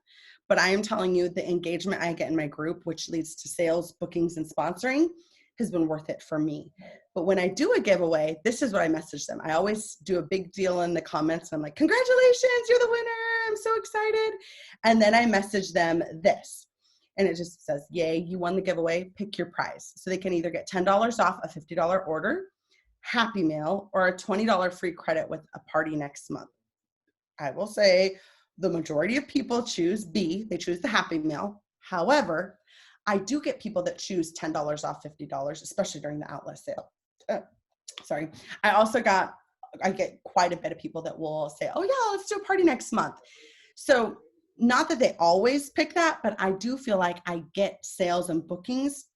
But I am telling you, the engagement I get in my group, which leads to sales, bookings, and sponsoring, has been worth it for me. But when I do a giveaway, this is what I message them. I always do a big deal in the comments. I'm like, congratulations, you're the winner. I'm so excited. And then I message them this. And it just says, yay, you won the giveaway. Pick your prize. So they can either get $10 off a $50 order, Happy Meal, or a $20 free credit with a party next month. I will say the majority of people choose B. They choose the Happy Meal. However, I do get people that choose $10 off $50, especially during the outlet sale. Sorry. I get quite a bit of people that will say, oh yeah, let's do a party next month. So not that they always pick that, but I do feel like I get sales and bookings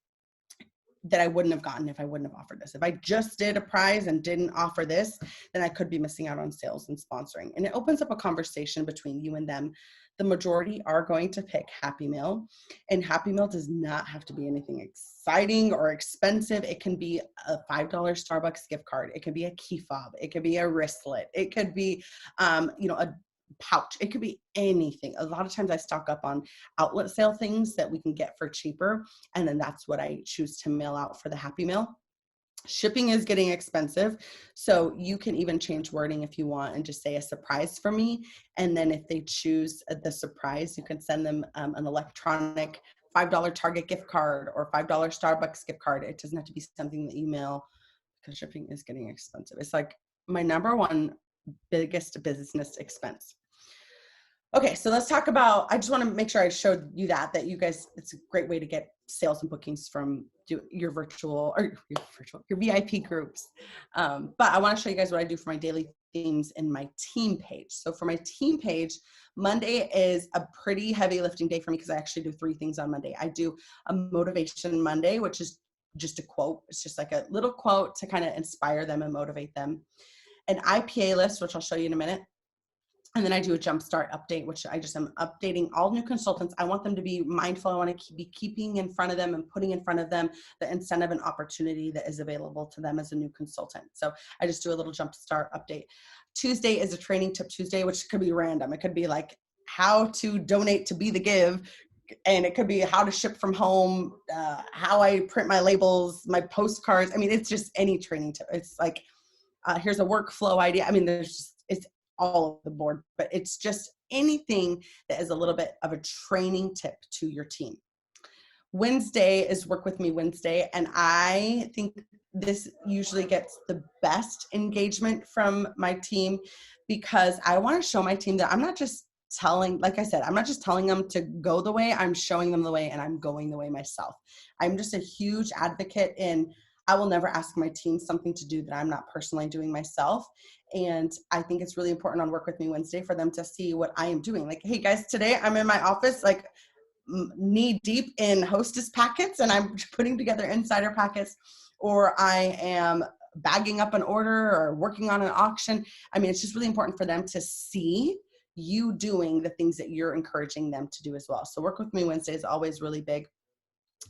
that I wouldn't have gotten if I wouldn't have offered this. If I just did a prize and didn't offer this, then I could be missing out on sales and sponsoring. And it opens up a conversation between you and them. The majority are going to pick Happy Meal, and Happy Meal does not have to be anything exciting or expensive. It can be a $5 Starbucks gift card. It could be a key fob. It could be a wristlet. It could be, a pouch. It could be anything. A lot of times I stock up on outlet sale things that we can get for cheaper. And then that's what I choose to mail out for the Happy Meal. Shipping is getting expensive. So you can even change wording if you want and just say a surprise for me. And then if they choose the surprise, you can send them an electronic $5 Target gift card or $5 Starbucks gift card. It doesn't have to be something that you mail because shipping is getting expensive. It's like my number one biggest business expense. Okay, so let's talk about, I just want to make sure I showed you that you guys, it's a great way to get sales and bookings from your VIP groups. But I want to show you guys what I do for my daily themes in my team page. So for my team page, Monday is a pretty heavy lifting day for me because I actually do 3 things on Monday. I do a motivation Monday, which is just a quote. It's just like a little quote to kind of inspire them and motivate them. An IPA list, which I'll show you in a minute. And then I do a jumpstart update, which I just am updating all new consultants. I want them to be mindful. I want to be keeping in front of them and putting in front of them the incentive and opportunity that is available to them as a new consultant. So I just do a little jumpstart update. Tuesday is a training tip Tuesday, which could be random. It could be like how to donate to Be the Give. And it could be how to ship from home, how I print my labels, my postcards. I mean, it's just any training tip. It's like, here's a workflow idea. I mean, it's all over the board, but it's just anything that is a little bit of a training tip to your team. Wednesday is Work With Me Wednesday, and I think this usually gets the best engagement from my team because I want to show my team that I'm not just telling, like I said, I'm not just telling them to go the way, I'm showing them the way, and I'm going the way myself. I'm just a huge advocate in I will never ask my team something to do that I'm not personally doing myself. And I think it's really important on Work With Me Wednesday for them to see what I am doing. Like, hey guys, today I'm in my office, like knee deep in Hostess packets and I'm putting together insider packets, or I am bagging up an order or working on an auction. I mean, it's just really important for them to see you doing the things that you're encouraging them to do as well. So Work With Me Wednesday is always really big.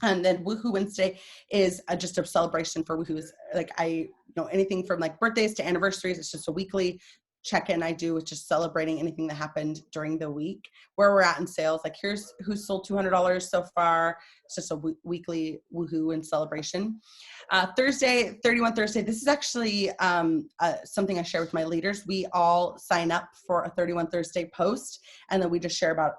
And then Woohoo Wednesday is just a celebration for Woohoos. Like anything from like birthdays to anniversaries, it's just a weekly check-in I do with just celebrating anything that happened during the week, where we're at in sales. Like here's who sold $200 so far. It's just a weekly Woohoo and celebration. Thursday, 31 Thursday, this is actually something I share with my leaders. We all sign up for a 31 Thursday post, and then we just share about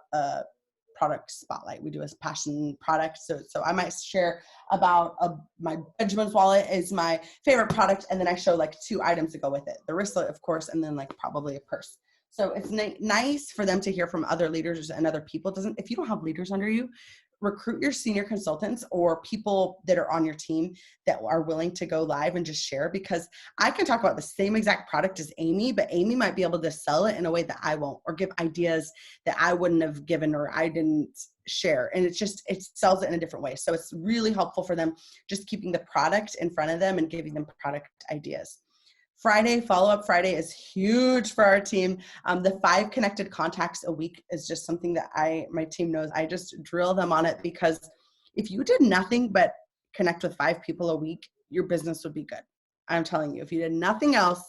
product spotlight. We do a passion product. So I might share about my Benjamin's wallet is my favorite product. And then I show like 2 items to go with it. The wristlet, of course, and then like probably a purse. So it's nice for them to hear from other leaders and other people. If you don't have leaders under you, recruit your senior consultants or people that are on your team that are willing to go live and just share, because I can talk about the same exact product as Amy, but Amy might be able to sell it in a way that I won't, or give ideas that I wouldn't have given, or I didn't share, and it sells it in a different way. So it's really helpful for them, just keeping the product in front of them and giving them product ideas. Friday, follow-up Friday is huge for our team. The 5 connected contacts a week is just something that my team knows. I just drill them on it, because if you did nothing but connect with 5 people a week, your business would be good. I'm telling you, if you did nothing else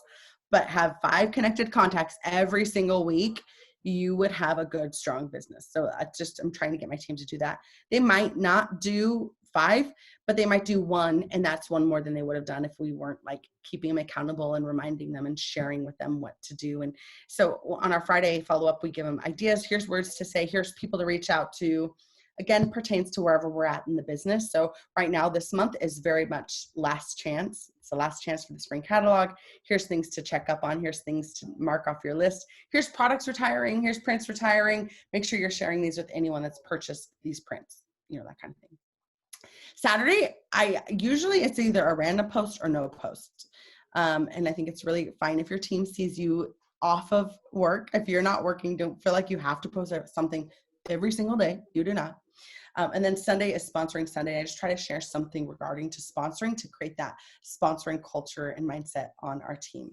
but have 5 connected contacts every single week, you would have a good, strong business. So I'm trying to get my team to do that. They might not do 5, but they might do 1, and that's 1 more than they would have done if we weren't like keeping them accountable and reminding them and sharing with them what to do. And so on our Friday follow-up, we give them ideas. Here's words to say. Here's people to reach out to. Again, pertains to wherever we're at in the business. So right now, this month is very much last chance. It's the last chance for the spring catalog. Here's things to check up on. Here's things to mark off your list. Here's products retiring. Here's prints retiring. Make sure you're sharing these with anyone that's purchased these prints, that kind of thing. Saturday, usually it's either a random post or no post. And I think it's really fine if your team sees you off of work. If you're not working, don't feel like you have to post something every single day. You do not. And then Sunday is sponsoring Sunday. I just try to share something regarding to sponsoring to create that sponsoring culture and mindset on our team.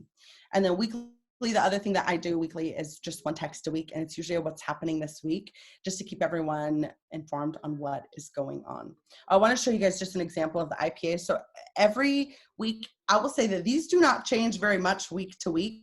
And then weekly, the other thing that I do weekly is just 1 text a week. And it's usually what's happening this week, just to keep everyone informed on what is going on. I want to show you guys just an example of the IPA. So every week, I will say that these do not change very much week to week,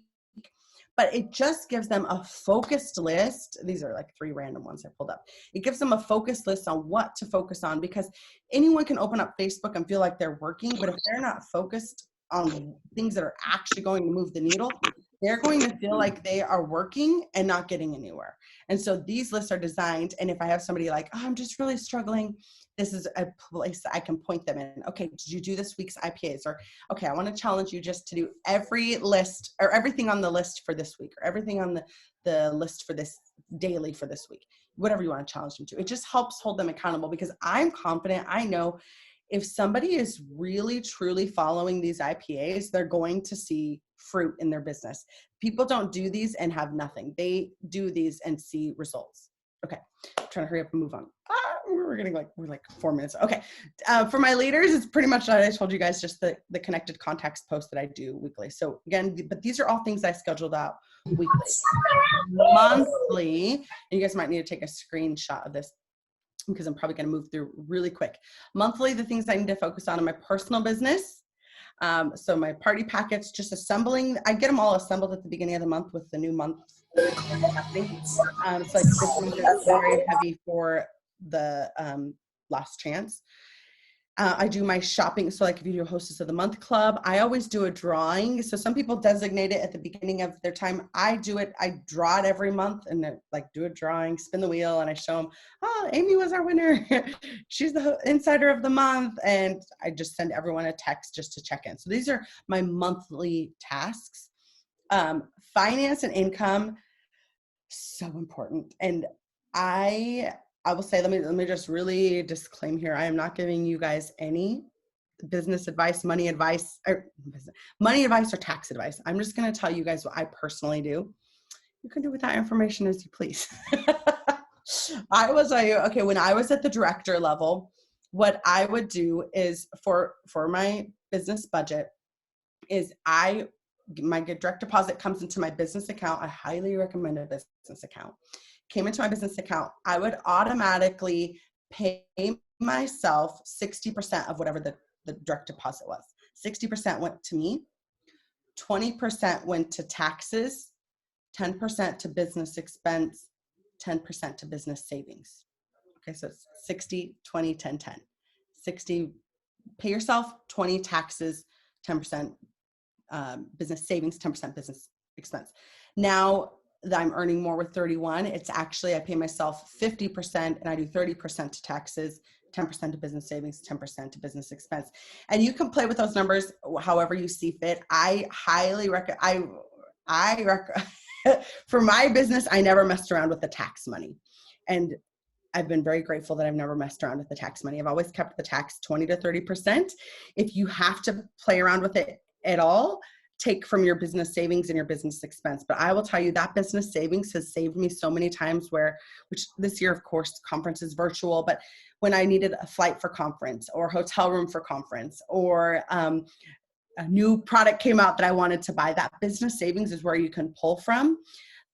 but it just gives them a focused list. These are like 3 random ones I pulled up. It gives them a focused list on what to focus on, because anyone can open up Facebook and feel like they're working, but if they're not focused on things that are actually going to move the needle, they're going to feel like they are working and not getting anywhere. And so these lists are designed, and if I have somebody like, I'm just really struggling, this is a place that I can point them in. Okay, did you do this week's IPAs? Or, okay, I want to challenge you just to do every list or everything on the list for this week, or everything on the list for this daily for this week, whatever you want to challenge them to. It just helps hold them accountable, because I'm confident, I know if somebody is really, truly following these IPAs, they're going to see fruit in their business. People don't do these and have nothing. They do these and see results. Okay, I'm trying to hurry up and move on. We're like 4 minutes. Okay, for my leaders, it's pretty much what I told you guys, just the connected contacts post that I do weekly. So again, but these are all things I scheduled out weekly. Monthly, and you guys might need to take a screenshot of this, because I'm probably going to move through really quick. Monthly, the things I need to focus on in my personal business. So my party packets, just assembling, I get them all assembled at the beginning of the month with the new month happening. So like this month is very heavy for the last chance. I do my shopping. So like if you do a Hostess of the Month club, I always do a drawing. So some people designate it at the beginning of their time. I do it. I draw it every month and like do a drawing, spin the wheel, and I show them, oh, Amy was our winner. She's the insider of the month. And I just send everyone a text just to check in. So these are my monthly tasks. Finance and income, so important. And I will say, let me just really disclaim here. I am not giving you guys any business advice, money advice, or tax advice. I'm just going to tell you guys what I personally do. You can do with that information as you please. I will tell you, okay, when I was at the director level, what I would do is for my business budget is my direct deposit comes into my business account. I highly recommend a business account. Came into my business account, I would automatically pay myself 60% of whatever the direct deposit was. 60% went to me, 20% went to taxes, 10% to business expense, 10% to business savings. Okay, so it's 60, 20, 10, 10. 60, pay yourself, 20 taxes, 10% business savings, 10% business expense. Now that I'm earning more with 31, it's actually, I pay myself 50% and I do 30% to taxes, 10% to business savings, 10% to business expense. And you can play with those numbers however you see fit. I highly recommend, for my business, I never messed around with the tax money. And I've been very grateful that I've never messed around with the tax money. I've always kept the tax 20 to 30%. If you have to play around with it at all, take from your business savings and your business expense. But I will tell you that business savings has saved me so many times which this year, of course, conference is virtual, but when I needed a flight for conference or hotel room for conference, or a new product came out that I wanted to buy, that business savings is where you can pull from.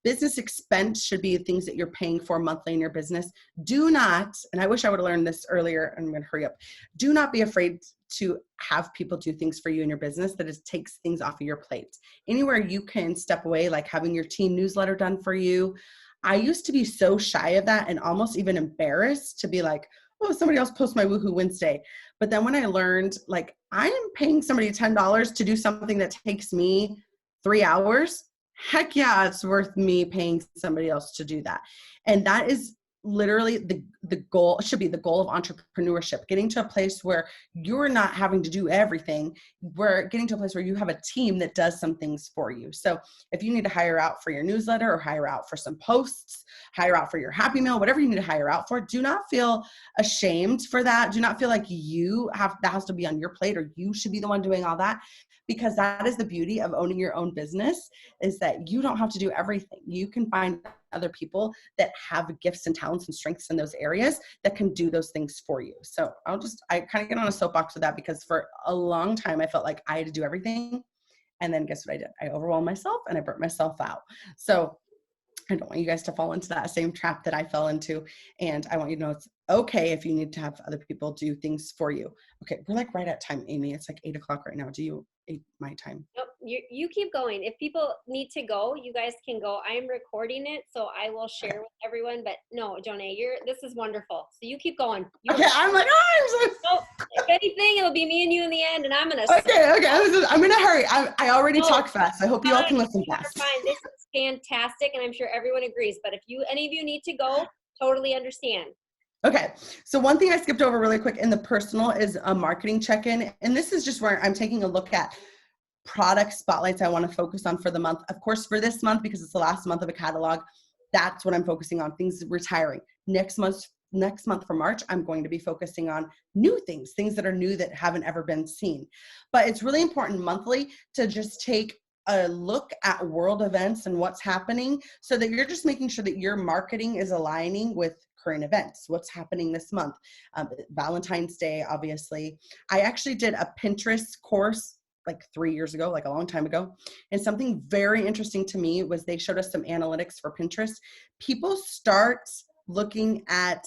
Business expense should be the things that you're paying for monthly in your business. Do not, and I wish I would have learned this earlier, I'm going to hurry up. Do not be afraid to have people do things for you in your business that it takes things off of your plate. Anywhere you can step away, like having your team newsletter done for you. I used to be so shy of that and almost even embarrassed to be like, oh, somebody else post my Woohoo Wednesday. But then when I learned, like, I am paying somebody $10 to do something that takes me 3 hours, heck yeah, it's worth me paying somebody else to do that. And that is literally the goal. It should be the goal of entrepreneurship, getting to a place where you're not having to do everything. We're getting to a place where you have a team that does some things for you. So if you need to hire out for your newsletter or hire out for some posts, hire out for your Happy Meal, whatever you need to hire out for, do not feel ashamed for that. Do not feel like that has to be on your plate or you should be the one doing all that. Because that is the beauty of owning your own business, is that you don't have to do everything. You can find other people that have gifts and talents and strengths in those areas that can do those things for you. So I kind of get on a soapbox with that, because for a long time I felt like I had to do everything. And then guess what I did? I overwhelmed myself and I burnt myself out. So I don't want you guys to fall into that same trap that I fell into. And I want you to know it's okay if you need to have other people do things for you. Okay, we're like right at time, Amy. It's like 8:00 right now. Do you 8 my time? Nope, you keep going. If people need to go, you guys can go. I am recording it, so I will share with everyone. But no, Jonet, this is wonderful. So you keep going. Okay, I'm like, oh, I'm so. No, if anything, it'll be me and you in the end, and I'm gonna. Okay. I'm gonna hurry. I already talked fast. I hope you all can listen fast. Fine. This is fantastic, and I'm sure everyone agrees. But if any of you need to go, totally understand. Okay, so one thing I skipped over really quick in the personal is a marketing check-in. And this is just where I'm taking a look at product spotlights I want to focus on for the month. Of course, for this month, because it's the last month of a catalog, that's what I'm focusing on, things retiring. Next month for March, I'm going to be focusing on new things that are new that haven't ever been seen. But it's really important monthly to just take a look at world events and what's happening, so that you're just making sure that your marketing is aligning with current events, what's happening this month. Valentine's Day, obviously. I actually did a Pinterest course like 3 years ago, like a long time ago. And something very interesting to me was they showed us some analytics for Pinterest. People start looking at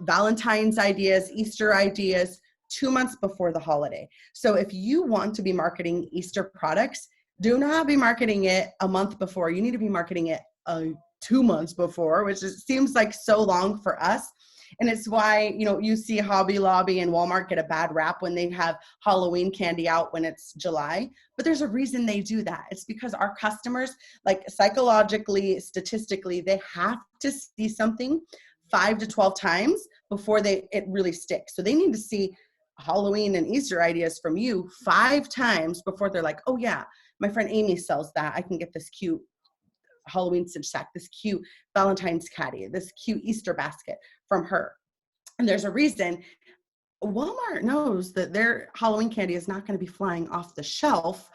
Valentine's ideas, Easter ideas 2 months before the holiday. So if you want to be marketing Easter products, do not be marketing it a month before. You need to be marketing it 2 months before, which seems like so long for us. And it's why, you see Hobby Lobby and Walmart get a bad rap when they have Halloween candy out when it's July. But there's a reason they do that. It's because our customers, like psychologically, statistically, they have to see something 5 to 12 times before it really sticks. So they need to see Halloween and Easter ideas from you 5 times before they're like, oh yeah, my friend Amy sells that. I can get this cute Halloween stitch sack, this cute Valentine's caddy, this cute Easter basket from her. And there's a reason. Walmart knows that their Halloween candy is not going to be flying off the shelf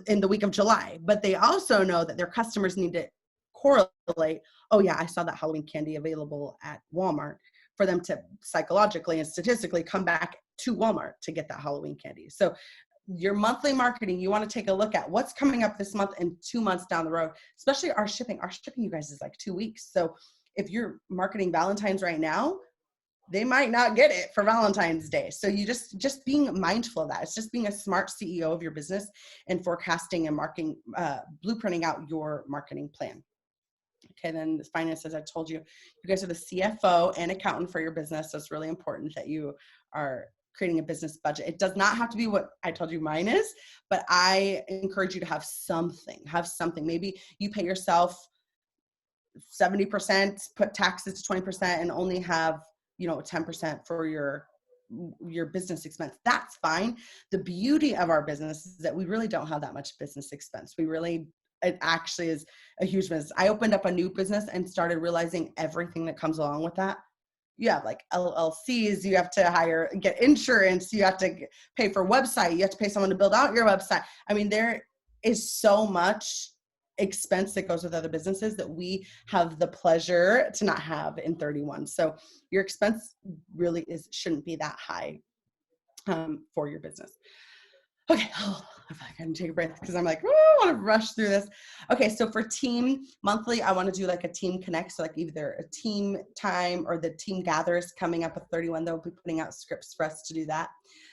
in the week of July, but they also know that their customers need to correlate, oh yeah, I saw that Halloween candy available at Walmart, for them to psychologically and statistically come back to Walmart to get that Halloween candy. So your monthly marketing, you want to take a look at what's coming up this month and 2 months down the road, especially our shipping. Our shipping, you guys, is like 2 weeks. So if you're marketing Valentine's right now, they might not get it for Valentine's Day. So you just being mindful of that. It's just being a smart CEO of your business and forecasting and marketing, blueprinting out your marketing plan. Okay, then the finances, I told you, you guys are the CFO and accountant for your business. So it's really important that you are creating a business budget. It does not have to be what I told you mine is, but I encourage you to have something. Maybe you pay yourself 70%, put taxes to 20%, and only have 10% for your business expense. That's fine. The beauty of our business is that we really don't have that much business expense. It actually is a huge business. I opened up a new business and started realizing everything that comes along with that. you have like LLCs, you have to get insurance, you have to pay for website, you have to pay someone to build out your website. I mean, there is so much expense that goes with other businesses that we have the pleasure to not have in 31. So your expense really shouldn't be that high for your business. Okay, I feel like I can take a breath because I'm like, I want to rush through this. Okay, so for team monthly, I want to do like a team connect. So like either a team time or the team gathers coming up with 31. They'll be putting out scripts for us to do that.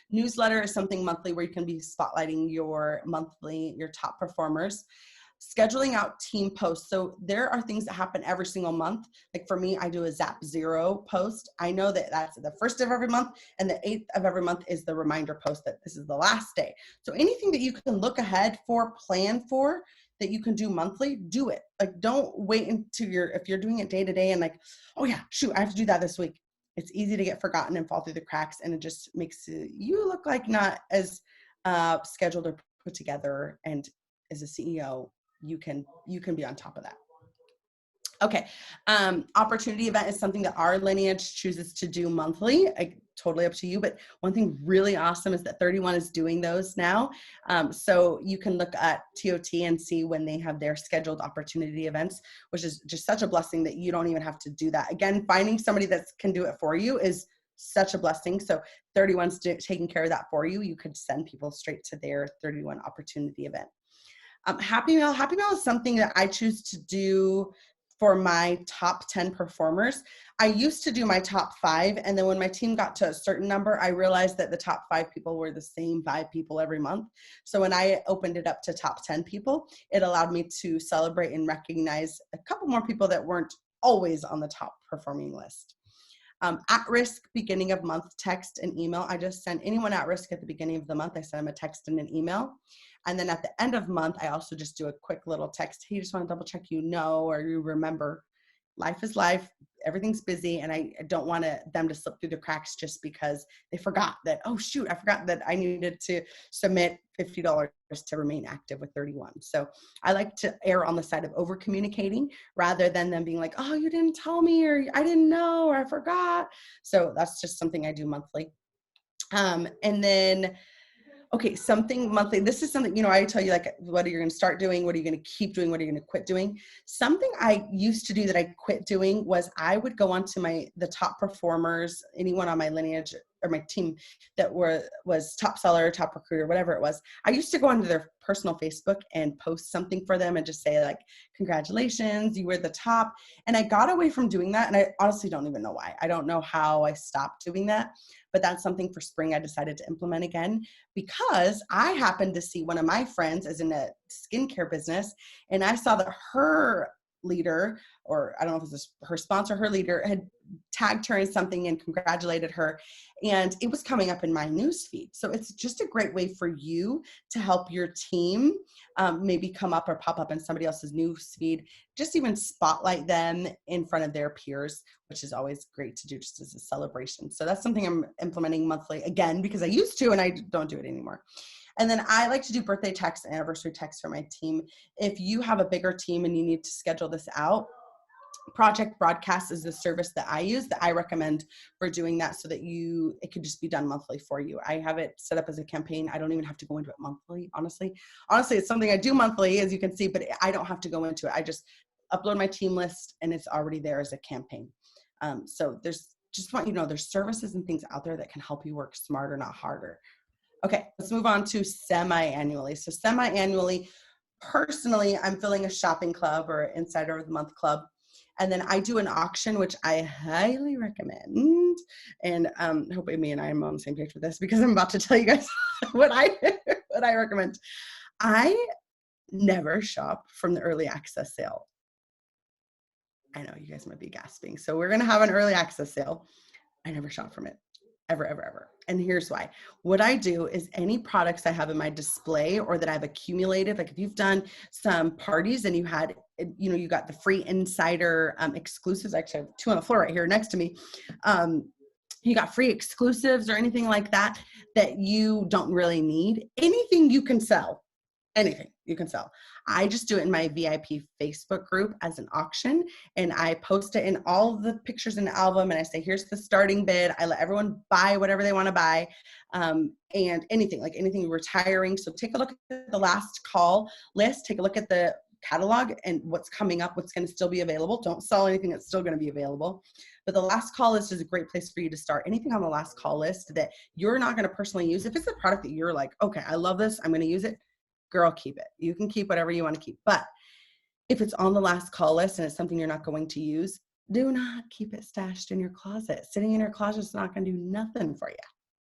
Newsletter is something monthly where you can be spotlighting your top performers. Scheduling out team posts. So there are things that happen every single month. Like for me, I do a Zap Zero post. I know that that's the 1st of every month, and the 8th of every month is the reminder post that this is the last day. So anything that you can look ahead for, plan for, that you can do monthly, do it. Like don't wait until if you're doing it day to day and like, oh yeah, shoot, I have to do that this week. It's easy to get forgotten and fall through the cracks, and it just makes you look like not as scheduled or put together. And as a CEO, you can be on top of that. Okay. Opportunity event is something that our lineage chooses to do monthly. Totally up to you. But one thing really awesome is that 31 is doing those now. So you can look at TOT and see when they have their scheduled opportunity events, which is just such a blessing that you don't even have to do that. Again, finding somebody that can do it for you is such a blessing. So 31's taking care of that for you. You could send people straight to their 31 opportunity event. Happy Mail is something that I choose to do for my top 10 performers. I used to do my top 5, and then when my team got to a certain number, I realized that the top 5 people were the same 5 people every month. So when I opened it up to top 10 people, it allowed me to celebrate and recognize a couple more people that weren't always on the top performing list. At risk beginning of month text and email. I just send anyone at risk at the beginning of the month. I send them a text and an email. And then at the end of month, I also just do a quick little text. Hey, just want to double check you know, or you remember. Life is life. Everything's busy. And I don't want them to slip through the cracks just because they forgot that, oh shoot, I forgot that I needed to submit $50 to remain active with 31. So I like to err on the side of over communicating rather than them being like, oh, you didn't tell me, or I didn't know, or I forgot. So that's just something I do monthly. And then okay, something monthly. This is something, I tell you, like, what are you going to start doing? What are you going to keep doing? What are you going to quit doing? Something I used to do that I quit doing was I would go on to the top performers, anyone on my lineage or my team that was top seller, top recruiter, whatever it was. I used to go onto their personal Facebook and post something for them and just say like, congratulations, you were the top. And I got away from doing that. And I honestly don't even know why. I don't know how I stopped doing that, but that's something for spring I decided to implement again because I happened to see one of my friends is in a skincare business, and I saw that her leader, or I don't know if it was her sponsor, her leader had tagged her in something and congratulated her. And it was coming up in my news feed. So it's just a great way for you to help your team maybe come up or pop up in somebody else's news feed, just even spotlight them in front of their peers, which is always great to do just as a celebration. So that's something I'm implementing monthly again, because I used to, and I don't do it anymore. And then I like to do birthday texts and anniversary texts for my team. If you have a bigger team and you need to schedule this out, Project Broadcast is the service that I use that I recommend for doing that so that it could just be done monthly for you. I have it set up as a campaign. I don't even have to go into it monthly, honestly. Honestly, it's something I do monthly, as you can see, but I don't have to go into it. I just upload my team list and it's already there as a campaign. So just want you to know there's services and things out there that can help you work smarter, not harder. Okay, let's move on to semi-annually. So semi-annually, personally, I'm filling a shopping club or Insider of the Month club. And then I do an auction, which I highly recommend. And hope Amy and I am on the same page with this because I'm about to tell you guys what I recommend. I never shop from the early access sale. I know you guys might be gasping. So we're going to have an early access sale. I never shop from it. Ever, ever, ever. And here's why. What I do is any products I have in my display or that I've accumulated, like if you've done some parties and you got the free insider exclusives. Actually, I have 2 on the floor right here next to me. You got free exclusives or anything like that you don't really need. Anything you can sell, anything you can sell. I just do it in my VIP Facebook group as an auction, and I post it in all the pictures in the album, and I say, here's the starting bid. I let everyone buy whatever they want to buy, and anything, like anything retiring. So take a look at the last call list, take a look at the catalog and what's coming up, what's going to still be available. Don't sell anything that's still going to be available. But the last call list is a great place for you to start. Anything on the last call list that you're not going to personally use, if it's a product that you're like, okay, I love this, I'm going to use it, girl, keep it. You can keep whatever you want to keep. But if it's on the last call list and it's something you're not going to use, do not keep it stashed in your closet. Sitting in your closet is not going to do nothing for you.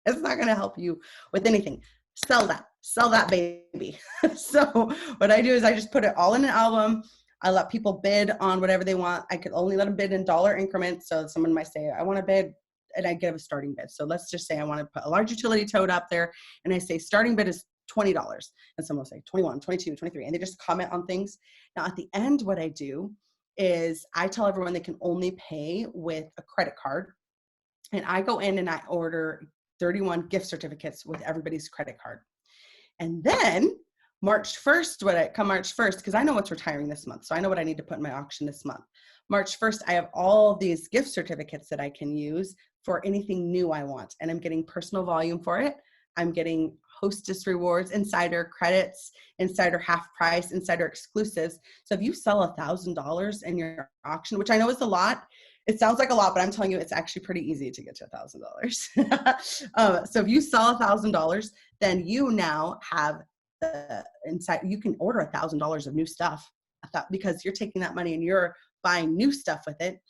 It's not going to help you with anything. Sell that baby. So what I do is I just put it all in an album. I let people bid on whatever they want. I could only let them bid in dollar increments. So someone might say, I want to bid, and I give a starting bid. So let's just say I want to put a large utility tote up there, and I say starting bid is $20. And someone will say 21, 22, 23, and they just comment on things. Now at the end, what I do is I tell everyone they can only pay with a credit card. And I go in and I order 31 gift certificates with everybody's credit card. And then March 1st, come March 1st, because I know what's retiring this month. So I know what I need to put in my auction this month. March 1st, I have all these gift certificates that I can use for anything new I want. And I'm getting personal volume for it. I'm getting hostess rewards, insider credits, insider half price, insider exclusives. So if you sell $1,000 in your auction, which I know is a lot, it sounds like a lot, but I'm telling you, it's actually pretty easy to get to $1,000. So if you sell $1,000, then you now have the inside, you can order $1,000 of new stuff because you're taking that money and you're buying new stuff with it.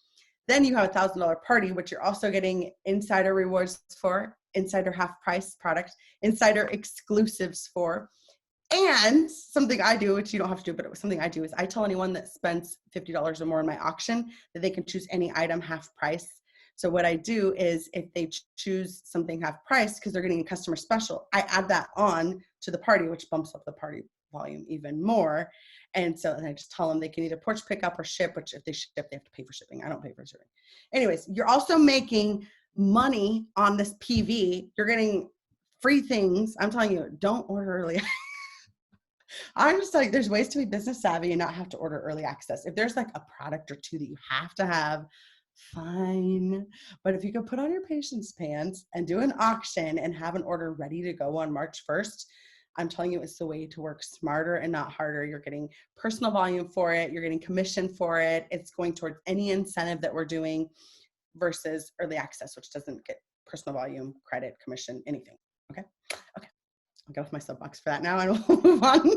Then you have $1,000 party, which you're also getting insider rewards for, insider half price product, insider exclusives for. And something I do, which you don't have to do, but it was something I do, is I tell anyone that spends $50 or more in my auction that they can choose any item half price. So what I do is if they choose something half price because they're getting a customer special, I add that on to the party, which bumps up the party volume even more. And so and I just tell them they can either porch pick up or ship, which if they ship, they have to pay for shipping. I don't pay for shipping. Anyways, you're also making money on this PV. You're getting free things. I'm telling you, don't order early. I'm just like, there's ways to be business savvy and not have to order early access. If there's like a product or two that you have to have, fine. But if you could put on your patience pants and do an auction and have an order ready to go on March 1st, I'm telling you, it's the way to work smarter and not harder. You're getting personal volume for it. You're getting commission for it. It's going towards any incentive that we're doing versus early access, which doesn't get personal volume, credit, commission, anything. Okay. I'll get off my soapbox for that now and we'll move on.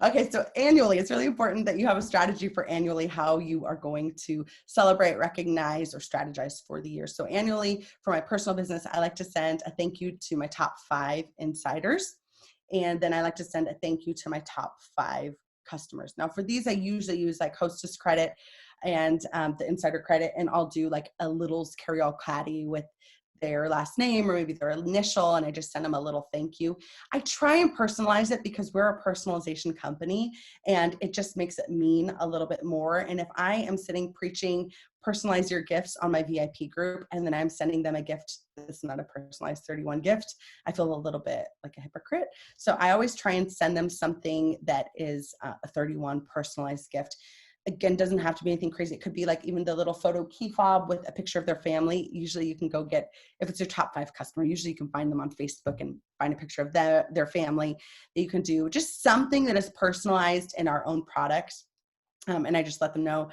Okay, so annually, it's really important that you have a strategy for annually how you are going to celebrate, recognize, or strategize for the year. So annually, for my personal business, I like to send a thank you to my top 5 insiders. And then I like to send a thank you to my top 5 customers. Now for these, I usually use like hostess credit and the insider credit, and I'll do like a littles carry-all caddy with their last name or maybe their initial, and I just send them a little thank you. I try and personalize it because we're a personalization company and it just makes it mean a little bit more. And if I am sitting preaching personalize your gifts on my VIP group and then I'm sending them a gift that's not a personalized 31 gift, I feel a little bit like a hypocrite. So I always try and send them something that is a 31 personalized gift. Again, doesn't have to be anything crazy. It could be like even the little photo key fob with a picture of their family. Usually you can go get, if it's your top 5 customer, usually you can find them on Facebook and find a picture of their family that you can do. Just something that is personalized in our own products. And I just let them know,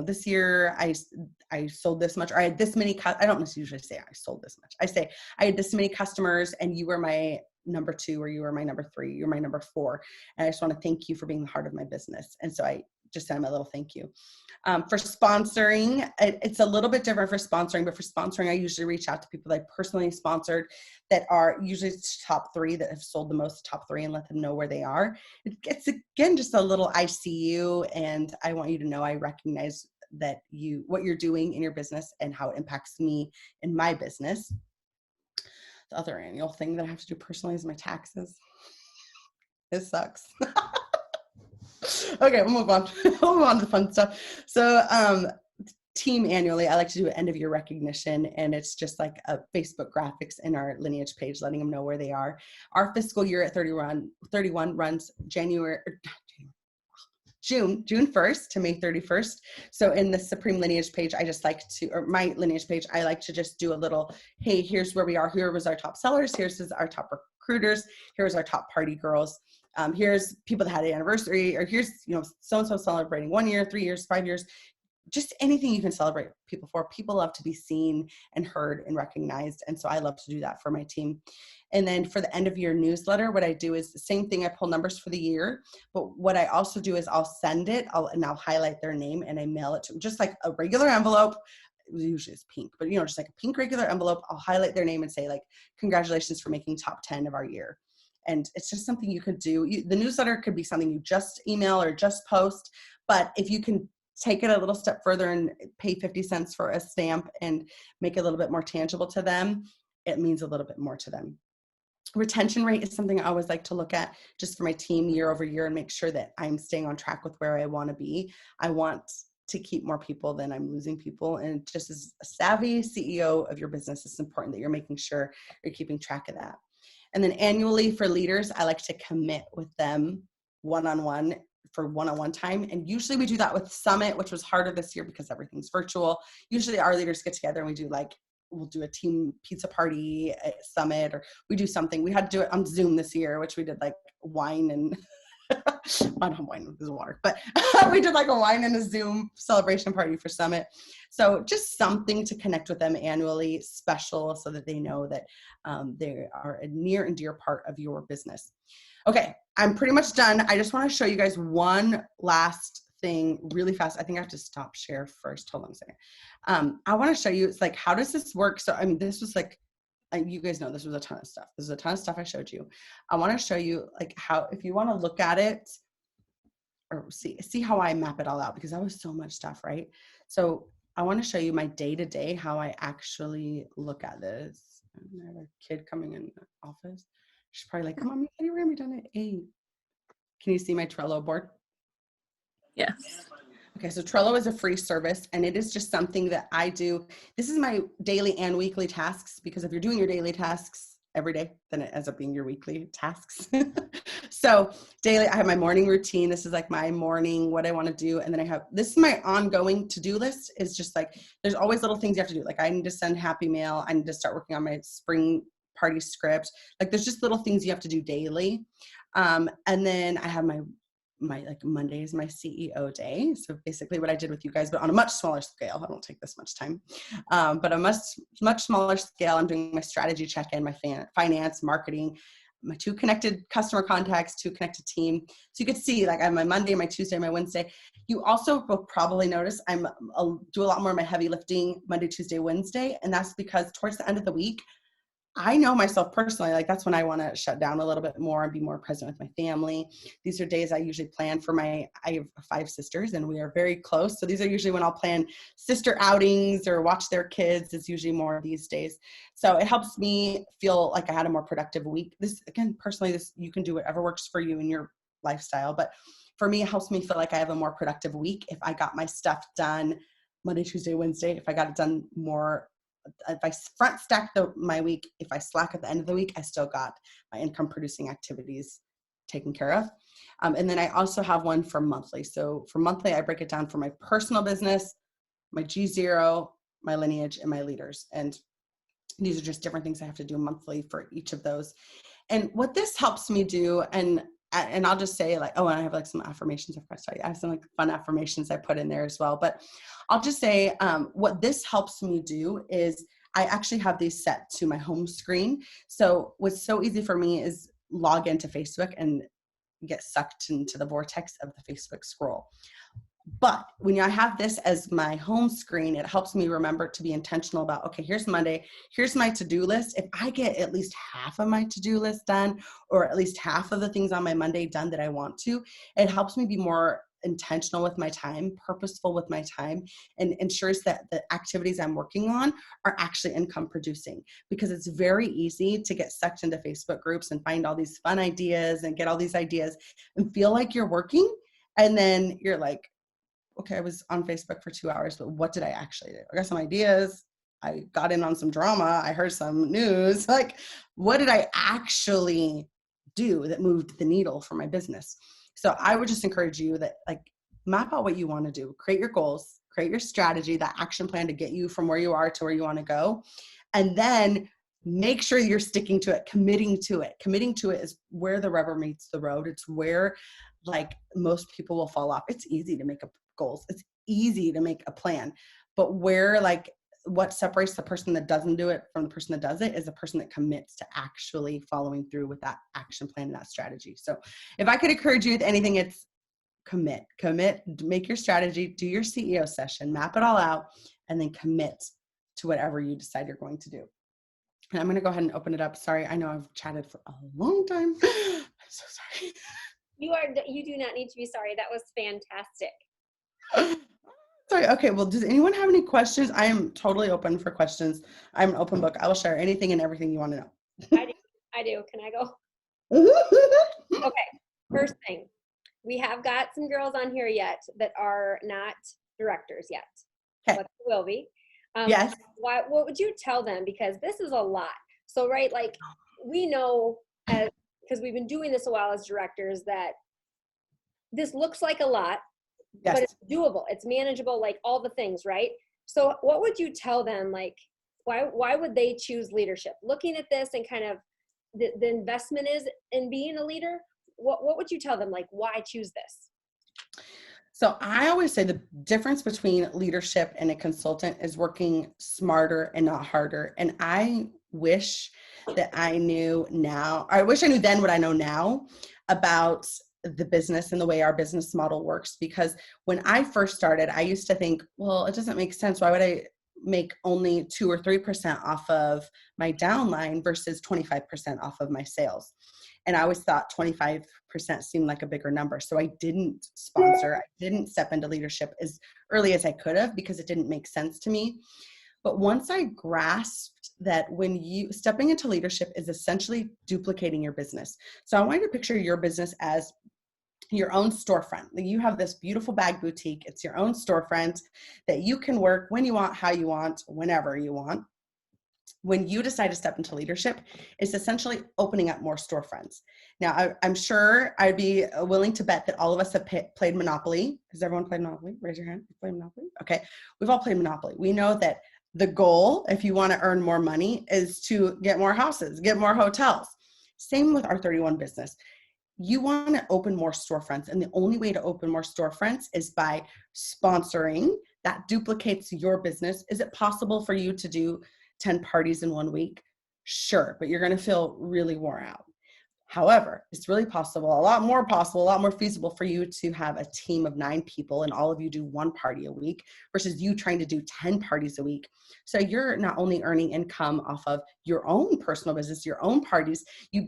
this year I sold this much, or I had this many, I don't usually say I sold this much. I say I had this many customers and you were my number 2, or you were my number 3, you're my number 4. And I just want to thank you for being the heart of my business. And so I just send them a little thank you. For sponsoring, it's a little bit different for sponsoring, but for sponsoring, I usually reach out to people that I personally sponsored that are usually top 3 that have sold the most, top 3, and let them know where they are. It's again, just a little I see you, and I want you to know I recognize that what you're doing in your business and how it impacts me in my business. The other annual thing that I have to do personally is my taxes. It sucks. Okay, we'll move on. We'll move on to the fun stuff. So team annually, I like to do an end of year recognition, and it's just like a Facebook graphics in our lineage page, letting them know where they are. Our fiscal year at 31 runs June 1st to May 31st. So in the Supreme Lineage page, I just like to, or my lineage page, I like to just do a little, hey, here's where we are. Here was our top sellers. Here's our top recruiters. Here's our top party girls. Here's people that had an anniversary, or here's, so-and-so celebrating 1 year, 3 years, 5 years. Just anything you can celebrate people for. People love to be seen and heard and recognized. And so I love to do that for my team. And then for the end of year newsletter, what I do is the same thing. I pull numbers for the year, but what I also do is I'll send it, and I'll highlight their name and I mail it to them, just like a regular envelope. Usually it's pink, but just like a pink regular envelope, I'll highlight their name and say like, congratulations for making top 10 of our year. And it's just something you could do. The newsletter could be something you just email or just post, but if you can take it a little step further and pay 50 cents for a stamp and make it a little bit more tangible to them, it means a little bit more to them. Retention rate is something I always like to look at just for my team year over year and make sure that I'm staying on track with where I want to be. I want to keep more people than I'm losing people. And just as a savvy CEO of your business, it's important that you're making sure you're keeping track of that. And then annually for leaders, I like to commit with them one-on-one for one-on-one time. And usually we do that with Summit, which was harder this year because everything's virtual. Usually our leaders get together and we'll do a team pizza party at Summit, or we do something. We had to do it on Zoom this year, which we did like wine and not wine with water, but we did like a wine and a Zoom celebration party for Summit. So just something to connect with them annually, special, so that they know that they are a near and dear part of your business. Okay, I'm pretty much done. I just want to show you guys one last thing really fast. I think I have to stop share first. Hold on a second. I want to show you, it's like, how does this work? So, this was like, you guys know this was a ton of stuff. This is a ton of stuff I showed you. I want to show you like how, if you want to look at it or see how I map it all out, because that was so much stuff, right? So I want to show you my day-to-day, how I actually look at this. And I have a kid coming in the office. She's probably like, Mom, we're going to be done at 8. Can you see my Trello board? Yes. Okay, so Trello is a free service, and it is just something that I do. This is my daily and weekly tasks, because if you're doing your daily tasks every day, then it ends up being your weekly tasks. So daily, I have my morning routine. This is like my morning, what I want to do. And then this is my ongoing to-do list, is just like, there's always little things you have to do. Like I need to send happy mail. I need to start working on my spring party script. Like there's just little things you have to do daily. And then I have my like Monday is my CEO day. So basically what I did with you guys, but on a much smaller scale. I don't take this much time, but a much smaller scale. I'm doing my strategy check-in, my finance, marketing, my 2 connected customer contacts, 2 connected team. So you could see like I have my Monday, my Tuesday, my Wednesday. You also will probably notice I'll do a lot more of my heavy lifting Monday, Tuesday, Wednesday. And that's because towards the end of the week, I know myself personally, like that's when I want to shut down a little bit more and be more present with my family. These are days I usually plan for I have 5 sisters and we are very close. So these are usually when I'll plan sister outings or watch their kids. It's usually more these days. So it helps me feel like I had a more productive week. This, again, personally, you can do whatever works for you in your lifestyle. But for me, it helps me feel like I have a more productive week if I got my stuff done Monday, Tuesday, Wednesday, if I got it done more. If I front stack my week, if I slack at the end of the week, I still got my income producing activities taken care of. And then I also have one for monthly. So for monthly, I break it down for my personal business, my G0, my lineage, and my leaders. And these are just different things I have to do monthly for each of those. And what this helps me do, and I'll just say like, and I have like some affirmations. I forgot to tell you, I have some like fun affirmations I put in there as well. But I'll just say what this helps me do is I actually have these set to my home screen. So what's so easy for me is log into Facebook and get sucked into the vortex of the Facebook scroll. But when I have this as my home screen, it helps me remember to be intentional about, okay, here's Monday, here's my to-do list. If I get at least half of my to-do list done, or at least half of the things on my Monday done that I want to, it helps me be more intentional with my time, purposeful with my time, and ensures that the activities I'm working on are actually income producing. Because it's very easy to get sucked into Facebook groups and find all these fun ideas and get all these ideas and feel like you're working. And then you're like, okay, I was on Facebook for 2 hours, but what did I actually do? I got some ideas. I got in on some drama. I heard some news. Like, what did I actually do that moved the needle for my business? So I would just encourage you that, like, map out what you want to do, create your goals, create your strategy, that action plan to get you from where you are to where you want to go. And then make sure you're sticking to it, committing to it. Committing to it is where the rubber meets the road. It's where, like, most people will fall off. It's easy to make up goals. It's easy to make a plan, but where, like, what separates the person that doesn't do it from the person that does it is the person that commits to actually following through with that action plan and that strategy. So if I could encourage you with anything, it's commit, make your strategy, do your CEO session, map it all out, and then commit to whatever you decide you're going to do. And I'm going to go ahead and open it up. Sorry, I know I've chatted for a long time. I'm so sorry. You do not need to be sorry. That was fantastic. Sorry. Okay. Well, does anyone have any questions? I am totally open for questions. I'm an open book. I will share anything and everything you want to know. I do. Can I go? Okay. First thing, we have got some girls on here yet that are not directors yet, Okay. but they will be. Yes. What would you tell them? Because this is a lot. So, right, like, we know, because we've been doing this a while as directors, that this looks like a lot, Yes. but it's doable. It's manageable, like all the things, right? So what would you tell them? Like, why would they choose leadership? Looking at this and kind of the investment is in being a leader, what would you tell them? Like, why choose this? So I always say the difference between leadership and a consultant is working smarter and not harder. And I wish that I knew now, I wish I knew then what I know now about the business and the way our business model works. Because when I first started, I used to think, well, it doesn't make sense. Why would I make only 2 or 3% off of my downline versus 25% off of my sales? And I always thought 25% seemed like a bigger number. So I didn't sponsor, I didn't step into leadership as early as I could have because it didn't make sense to me. But once I grasped that when you stepping into leadership is essentially duplicating your business. So I want you to picture your business as your own storefront. You have this beautiful bag boutique. It's your own storefront that you can work when you want, how you want, whenever you want. When you decide to step into leadership, it's essentially opening up more storefronts. Now, I'm sure I'd be willing to bet that all of us have played Monopoly. Has everyone played Monopoly? Raise your hand. You've played Monopoly? Okay. We've all played Monopoly. We know that the goal, if you want to earn more money, is to get more houses, get more hotels. Same with our 31 business. You want to open more storefronts. And the only way to open more storefronts is by sponsoring. That duplicates your business. Is it possible for you to do 10 parties in 1 week? Sure, but you're going to feel really worn out. However, it's really possible, a lot more feasible for you to have a team of 9 people and all of you do 1 party a week versus you trying to do 10 parties a week. So you're not only earning income off of your own personal business, your own parties, you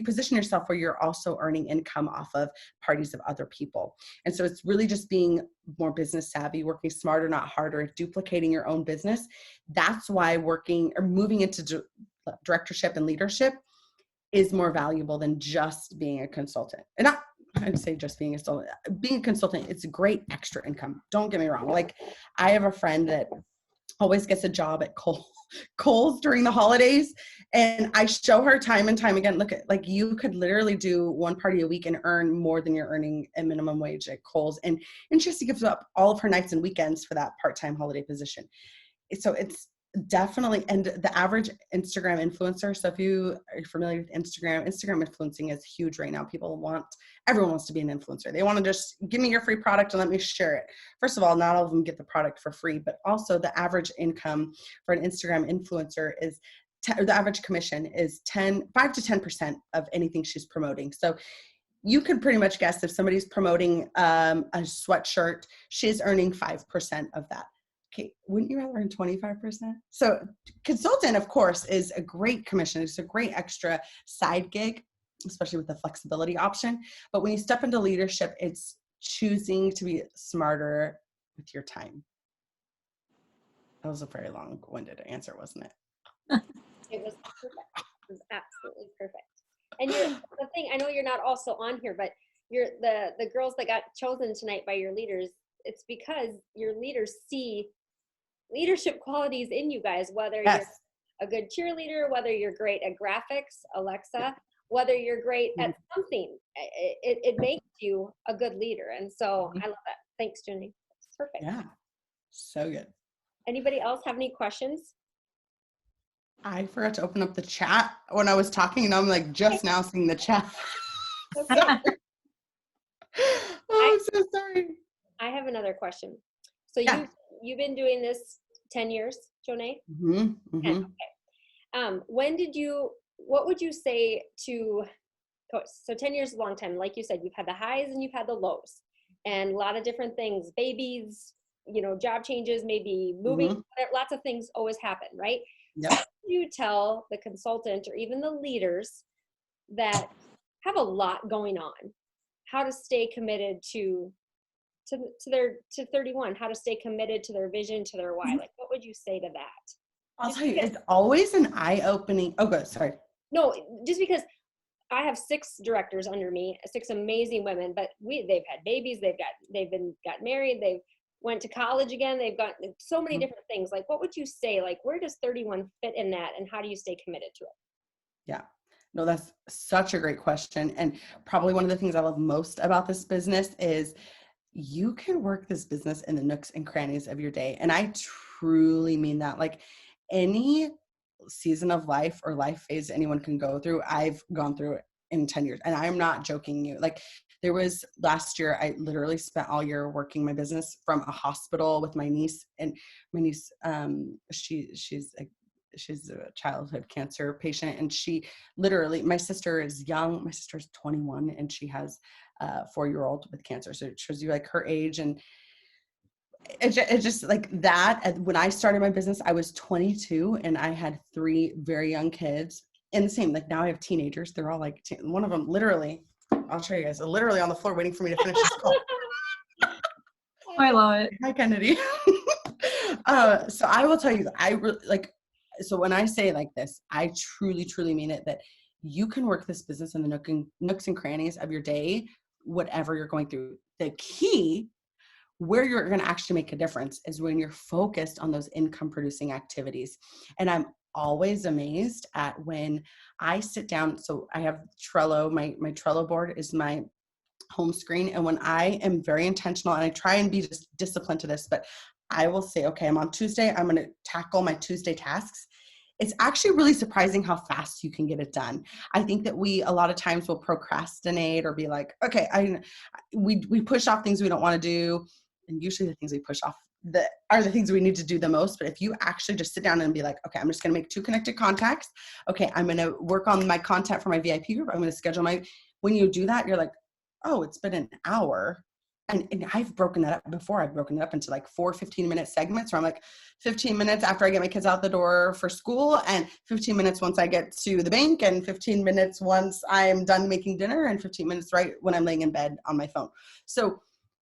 position yourself where you're also earning income off of parties of other people. And so it's really just being more business savvy, working smarter, not harder, duplicating your own business. That's why working or moving into directorship and leadership is more valuable than just being a consultant. And I'd say just being a consultant, it's a great extra income. Don't get me wrong. Like, I have a friend that always gets a job at Kohl's during the holidays. And I show her time and time again, look at, like, you could literally do 1 party a week and earn more than you're earning a minimum wage at Kohl's. And she has to give up all of her nights and weekends for that part-time holiday position. So it's definitely, and the average Instagram influencer. So if you are familiar with Instagram influencing is huge right now. Everyone wants to be an influencer. They want to just give me your free product and let me share it. First of all, not all of them get the product for free, but also the average income for an Instagram influencer is the average commission is 5 to 10% of anything she's promoting. So you could pretty much guess if somebody's promoting a sweatshirt, she's earning 5% of that. Okay, wouldn't you rather earn 25%? So consultant, of course, is a great commission. It's a great extra side gig, especially with the flexibility option. But when you step into leadership, it's choosing to be smarter with your time. That was a very long-winded answer, wasn't it? It was perfect. It was absolutely perfect. And the thing, I know you're not also on here, but you're the girls that got chosen tonight by your leaders, it's because your leaders see leadership qualities in you guys, whether you're Yes. a good cheerleader, whether you're great at graphics, Alexa, whether you're great at something, it makes you a good leader. And so I love that. Thanks, Jenny. It's perfect. Yeah. So good. Anybody else have any questions? I forgot to open up the chat when I was talking, and I'm like just now seeing the chat. Okay. Oh, I'm so sorry. I have another question. So Yeah. you've been doing this 10 years, Jonet? Mm-hmm. 10, Mm-hmm. okay. What would you say to, so 10 years is a long time. Like you said, you've had the highs and you've had the lows and a lot of different things, babies, job changes, maybe moving, whatever, lots of things always happen, right? Yep. What do you tell the consultant or even the leaders that have a lot going on, how to stay committed to 31, how to stay committed to their vision, to their why? Like, what would you say to that? I'll tell you, it's always an eye-opening. Oh, good. Sorry. No, just because I have 6 directors under me, 6 amazing women, but they've had babies, got married, they've went to college again, they've got so many different things. Like, what would you say? Like, where does 31 fit in that, and how do you stay committed to it? Yeah. No, that's such a great question. And probably one of the things I love most about this business is you can work this business in the nooks and crannies of your day. And I truly mean that. Like any season of life or life phase anyone can go through, I've gone through it in 10 years. And I'm not joking you. Like there was last year, I literally spent all year working my business from a hospital with my niece. And my niece, she's a childhood cancer patient, and she literally, my sister is young. My sister is 21 and she has a 4-year-old with cancer. So it shows you like her age. And it just like that. When I started my business, I was 22 and I had 3 very young kids. And the same, like now I have teenagers. They're all like, one of them literally, I'll show you guys, literally on the floor waiting for me to finish this call. I love it. Hi, Kennedy. So I will tell you, so when I say like this, I truly, truly mean it, that you can work this business in the nooks and crannies of your day, whatever you're going through. The key where you're going to actually make a difference is when you're focused on those income producing activities. And I'm always amazed at when I sit down. So I have Trello, my Trello board is my home screen. And when I am very intentional, and I try and be just disciplined to this, but I will say, okay, I'm on Tuesday, I'm going to tackle my Tuesday tasks. It's actually really surprising how fast you can get it done. I think that we a lot of times will procrastinate or be like, okay, we push off things we don't want to do. And usually the things we push off are the things we need to do the most. But if you actually just sit down and be like, okay, I'm just going to make 2 connected contacts. Okay, I'm going to work on my content for my VIP group. I'm going to schedule when you do that, you're like, oh, it's been an hour. And I've broken that up before. I've broken it up into like 4 15-minute segments where I'm like 15 minutes after I get my kids out the door for school, and 15 minutes once I get to the bank, and 15 minutes once I'm done making dinner, and 15 minutes right when I'm laying in bed on my phone. So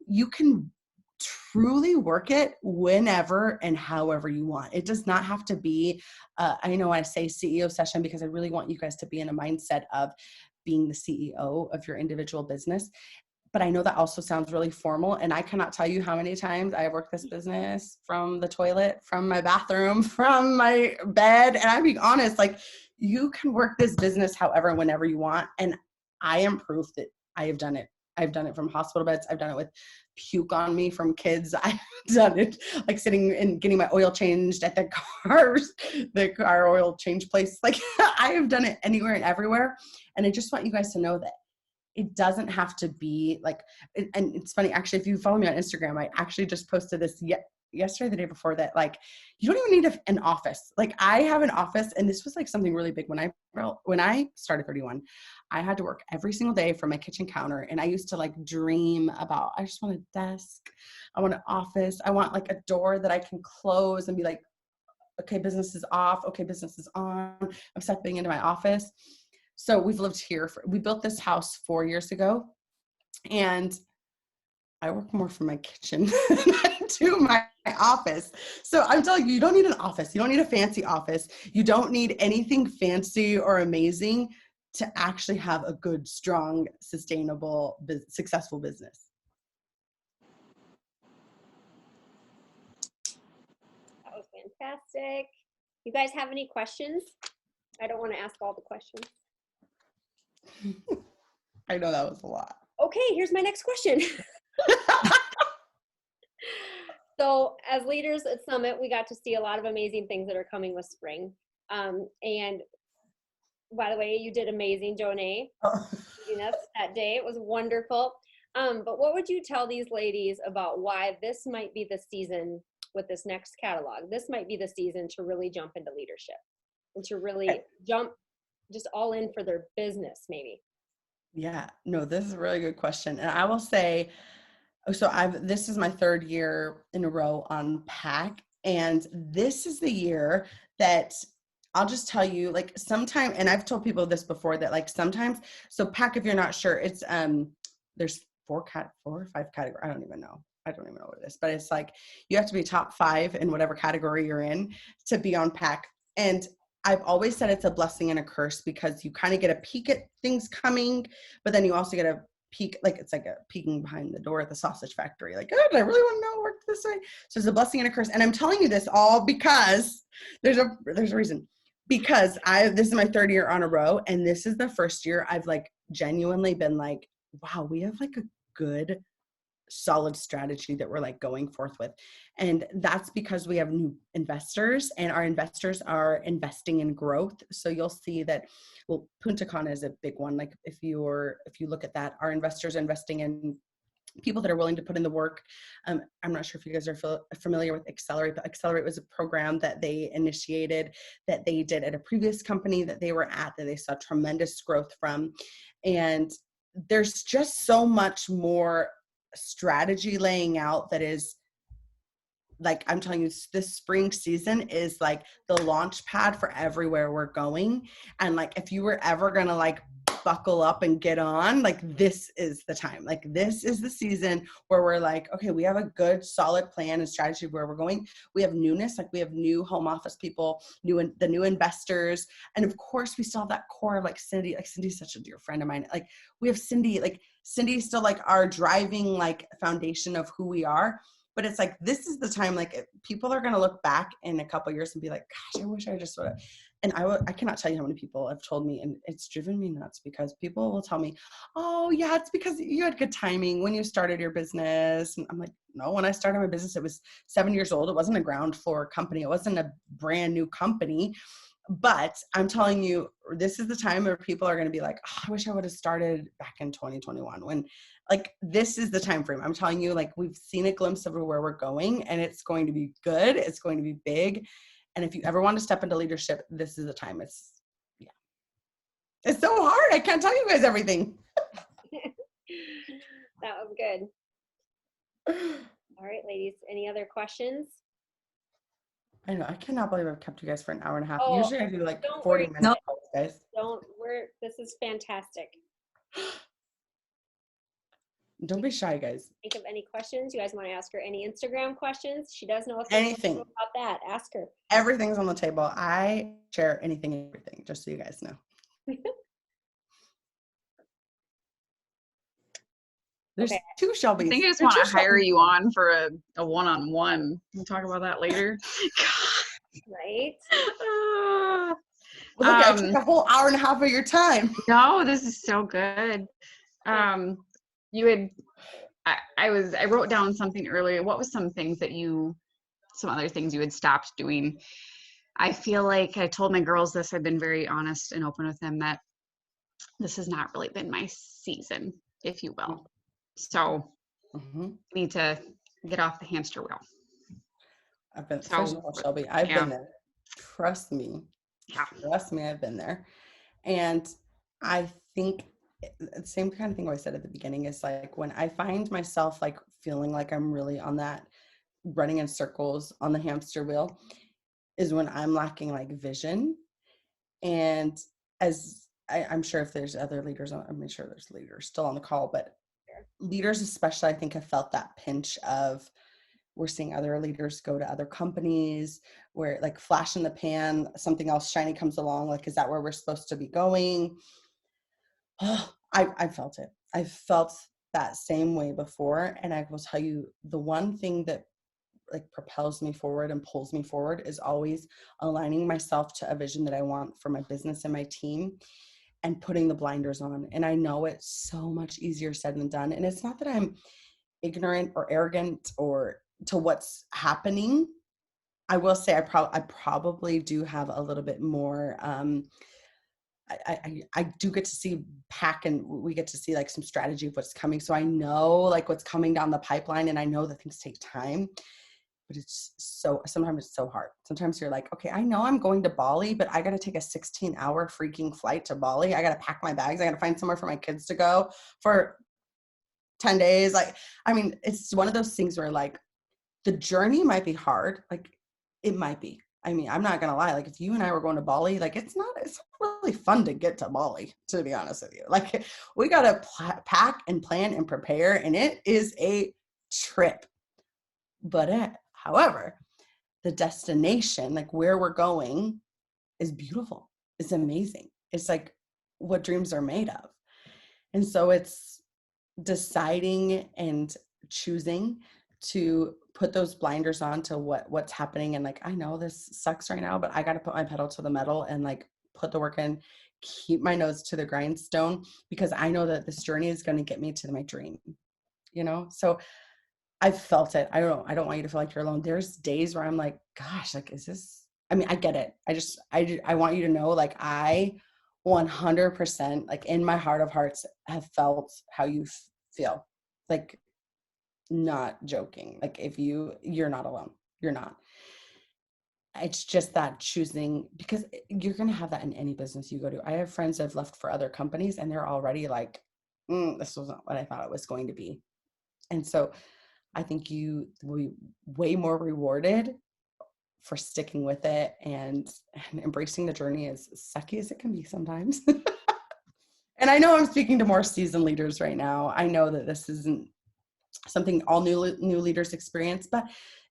you can truly work it whenever and however you want. It does not have to be, I know I say CEO session because I really want you guys to be in a mindset of being the CEO of your individual business. But I know that also sounds really formal, and I cannot tell you how many times I have worked this business from the toilet, from my bathroom, from my bed. And I'm being honest, like you can work this business however and whenever you want. And I am proof that I have done it. I've done it from hospital beds. I've done it with puke on me from kids. I've done it like sitting and getting my oil changed at the car oil change place. Like I have done it anywhere and everywhere. And I just want you guys to know that it doesn't have to be like, and it's funny, actually, if you follow me on Instagram, I actually just posted this yesterday, the day before, that like, you don't even need an office. Like I have an office, and this was like something really big when I started 31, I had to work every single day from my kitchen counter. And I used to like dream about, I just want a desk. I want an office. I want like a door that I can close and be like, okay, business is off. Okay, business is on. I'm stepping into my office. So we've lived here. We built this house 4 years ago, and I work more from my kitchen than I do my office. So I'm telling you, you don't need an office. You don't need a fancy office. You don't need anything fancy or amazing to actually have a good, strong, sustainable, successful business. Fantastic. You guys have any questions? I don't want to ask all the questions. I know that was a lot. Okay, here's my next question. So as leaders at Summit, we got to see a lot of amazing things that are coming with spring. And by the way, you did amazing, Jonet, leading us that day. It was wonderful. But what would you tell these ladies about why this might be the season with this next catalog? This might be the season to really jump into leadership and to really jump just all in for their business, maybe. Yeah, no, this is a really good question. And I will say, so this is my third year in a row on PAC. And this is the year that I'll just tell you, like sometimes, and I've told people this before, that like sometimes, so PAC, if you're not sure, it's, there's four or five categories. I don't even know what it is, but it's like, you have to be top 5 in whatever category you're in to be on PAC. And I've always said it's a blessing and a curse, because you kind of get a peek at things coming, but then you also get a peek, like it's like a peeking behind the door at the sausage factory. Like, oh, do I really want to know it worked this way? So it's a blessing and a curse. And I'm telling you this all because there's a reason. Because this is my third year on a row, and this is the first year I've like genuinely been like, wow, we have like a good solid strategy that we're like going forth with. And that's because we have new investors, and our investors are investing in growth. So you'll see that, well, Punta Cana is a big one. Like if you look at that, our investors are investing in people that are willing to put in the work. I'm not sure if you guys are familiar with Accelerate, but Accelerate was a program that they initiated, that they did at a previous company that they were at, that they saw tremendous growth from. And there's just so much more strategy laying out that is, like, I'm telling you, this spring season is like the launch pad for everywhere we're going. And like, if you were ever going to like buckle up and get on, like this is the time. Like this is the season where we're like, okay, we have a good solid plan and strategy where we're going. We have newness, like we have new home office people, the new investors. And of course we still have that core of like Cindy. Like Cindy's such a dear friend of mine. Like we have Cindy, like Cindy's still like our driving like foundation of who we are. But it's like, this is the time, like people are going to look back in a couple of years and be like, gosh, I wish I just would have. And I cannot tell you how many people have told me, and it's driven me nuts, because people will tell me, oh yeah, it's because you had good timing when you started your business. And I'm like, no, when I started my business, it was 7 years old. It wasn't a ground floor company. It wasn't a brand new company. But I'm telling you, this is the time where people are going to be like, oh, I wish I would have started back in 2021, when like, this is the time frame. I'm telling you, like, we've seen a glimpse of where we're going, and it's going to be good. It's going to be big. And if you ever want to step into leadership, this is the time. It's so hard. I can't tell you guys everything. That was good. All right, ladies, any other questions? I know. I cannot believe I've kept you guys for an hour and a half. Oh, Usually I do like don't 40 worry. minutes, guys. This is fantastic. Don't be shy, guys. Think of any questions. You guys want to ask her any Instagram questions? She does know Anything about that. Ask her. Everything's on the table. I share anything and everything, just so you guys know. There's Okay. 2 Shelbys. I think I just want to hire you on for a one-on-one. We'll talk about that later. Right? Well, look, I took a whole hour and a half of your time. No, this is so good. You had, I wrote down something earlier. What was some other things you had stopped doing? I feel like I told my girls this. I've been very honest and open with them that this has not really been my season, if you will. So I need to get off the hamster wheel. First of all, Shelby, I've been there. Trust me. Yeah. Trust me, I've been there. And I think the same kind of thing I said at the beginning is like, when I find myself like feeling like I'm really on that running in circles on the hamster wheel, is when I'm lacking like vision. And as I'm sure if there's other leaders, I'm sure there's leaders still on the call, but leaders especially, I think, have felt that pinch of, we're seeing other leaders go to other companies where like flash in the pan, something else shiny comes along. Like, is that where we're supposed to be going? Oh, I felt it. I felt that same way before. And I will tell you, the one thing that like propels me forward and pulls me forward is always aligning myself to a vision that I want for my business and my team and putting the blinders on. And I know it's so much easier said than done. And it's not that I'm ignorant or arrogant or to what's happening. I will say I probably do have a little bit more, I do get to see pack, and we get to see like some strategy of what's coming. So I know like what's coming down the pipeline, and I know that things take time, but sometimes it's so hard. Sometimes you're like, okay, I know I'm going to Bali, but I got to take a 16-hour freaking flight to Bali. I got to pack my bags. I got to find somewhere for my kids to go for 10 days. Like, I mean, it's one of those things where like the journey might be hard. Like it might be. I mean, I'm not going to lie. Like if you and I were going to Bali, like it's really fun to get to Bali, to be honest with you. Like we got to pack and plan and prepare, and it is a trip. But however, the destination, like where we're going, is beautiful. It's amazing. It's like what dreams are made of. And so it's deciding and choosing to put those blinders on to what's happening. And like, I know this sucks right now, but I got to put my pedal to the metal and like put the work in, keep my nose to the grindstone, because I know that this journey is going to get me to my dream, So I've felt it. I don't want you to feel like you're alone. There's days where I'm like, gosh, like, I get it. I want you to know, like, I 100%, like in my heart of hearts, have felt how you feel. Like, not joking. Like if you're not alone, you're not. It's just that choosing, because you're going to have that in any business you go to. I have friends that have left for other companies and they're already like, this wasn't what I thought it was going to be. And so I think you will be way more rewarded for sticking with it and embracing the journey, as sucky as it can be sometimes. And I know I'm speaking to more seasoned leaders right now. I know that this isn't something all new leaders experience, but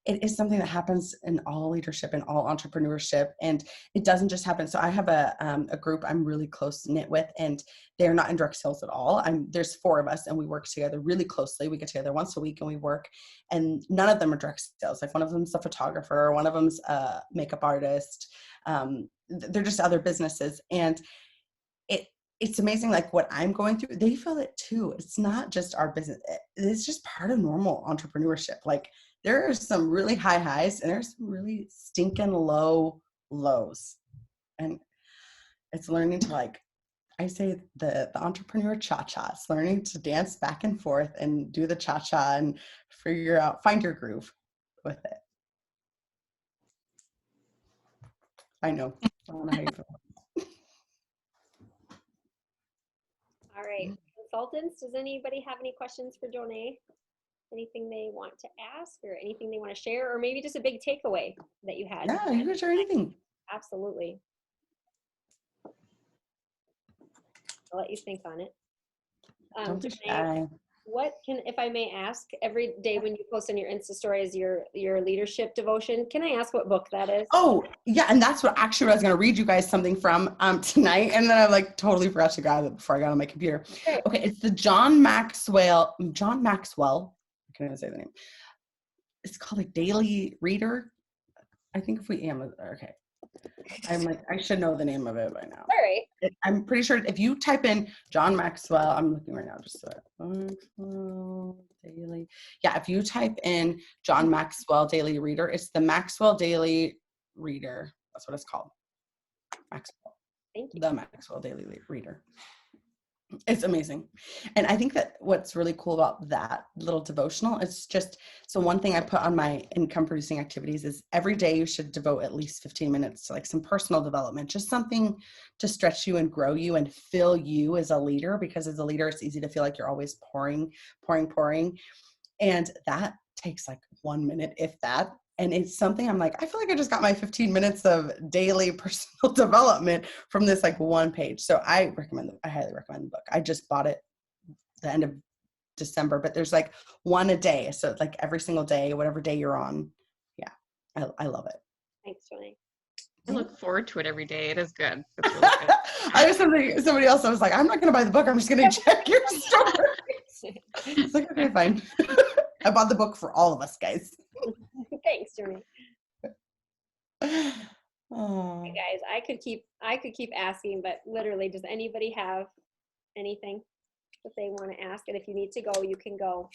it is something that happens in all leadership and all entrepreneurship. And it doesn't just happen. So I have a group I'm really close knit with, and they're not in direct sales at all. There's 4 of us and we work together really closely. We get together once a week and we work, and none of them are direct sales. Like one of them's a photographer, one of them's a makeup artist. They're just other businesses. And it's amazing, like what I'm going through, they feel it too. It's not just our business. It's just part of normal entrepreneurship. Like there are some really high highs and there's some really stinking low lows. And it's learning to, like, I say the entrepreneur cha-cha. It's learning to dance back and forth and do the cha-cha and find your groove with it. I know. I don't know how you feel. All right, consultants, does anybody have any questions for Jonet? Anything they want to ask or anything they want to share, or maybe just a big takeaway that you had? Yeah, you can share anything. Absolutely. I'll let you think on it. Don't be Jonet, shy. what can, if I may ask, every day when you post on your Insta story is your leadership devotion, can I ask what book that is? Oh, yeah, and that's what I was going to read you guys something from tonight, and then I like totally forgot to grab it before I got on my computer. Okay, it's the John Maxwell, I can't even say the name. It's called a Daily Reader. I think if we okay. I'm like, I should know the name of it by now. All right. I'm pretty sure if you type in John Maxwell, I'm looking right now, just Maxwell Daily. Yeah, if you type in John Maxwell Daily Reader, it's the Maxwell Daily Reader. That's what it's called. Maxwell. Thank you. The Maxwell Daily Reader. It's amazing. And I think that what's really cool about that little devotional is just, so one thing I put on my income producing activities is every day you should devote at least 15 minutes to like some personal development, just something to stretch you and grow you and fill you as a leader, because as a leader, it's easy to feel like you're always pouring. And that takes like 1 minute, if that. And it's something I'm like, I feel like I just got my 15 minutes of daily personal development from this like one page. So I highly recommend the book. I just bought it the end of December, but there's like one a day. So it's like every single day, whatever day you're on. Yeah, I love it. Thanks, Jonet. I look forward to it every day. It is good. It's really good. I was somebody else. I was like, I'm not going to buy the book. I'm just going to check your story. It's like, okay, fine. I bought the book for all of us, guys. Thanks, Johnny. Oh. Hey guys, I could keep asking, but literally, does anybody have anything that they want to ask? And if you need to go, you can go.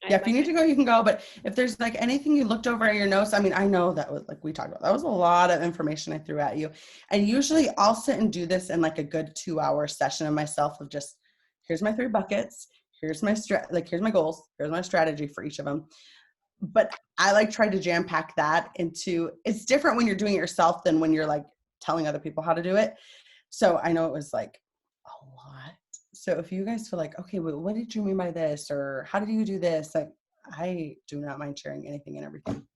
Yeah, if you need to go, you can go. But if there's like anything you looked over in your notes, I mean, I know that was like we talked about, that was a lot of information I threw at you. And usually I'll sit and do this in like a good 2-hour session of myself of just, here's my 3 buckets, here's my here's my goals, here's my strategy for each of them. But I like try to jam pack that into, it's different when you're doing it yourself than when you're like telling other people how to do it. So I know it was like a lot. So if you guys feel like, okay, well, what did you mean by this? Or how did you do this? Like, I do not mind sharing anything and everything.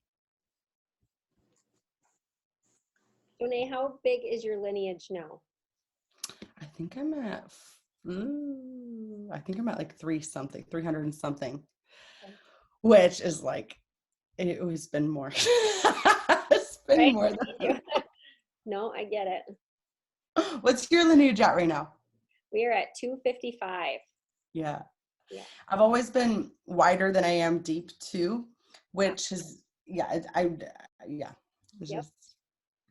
Jonet, how big is your lineage now? I think I'm at like 300 and something, Okay. which is like, it has been more. It's been Right? more than. No, I get it. What's your lineage at right now? We are at 255. Yeah. Yeah. I've always been wider than I am deep too, which is, yeah, yeah. It's Yep. just,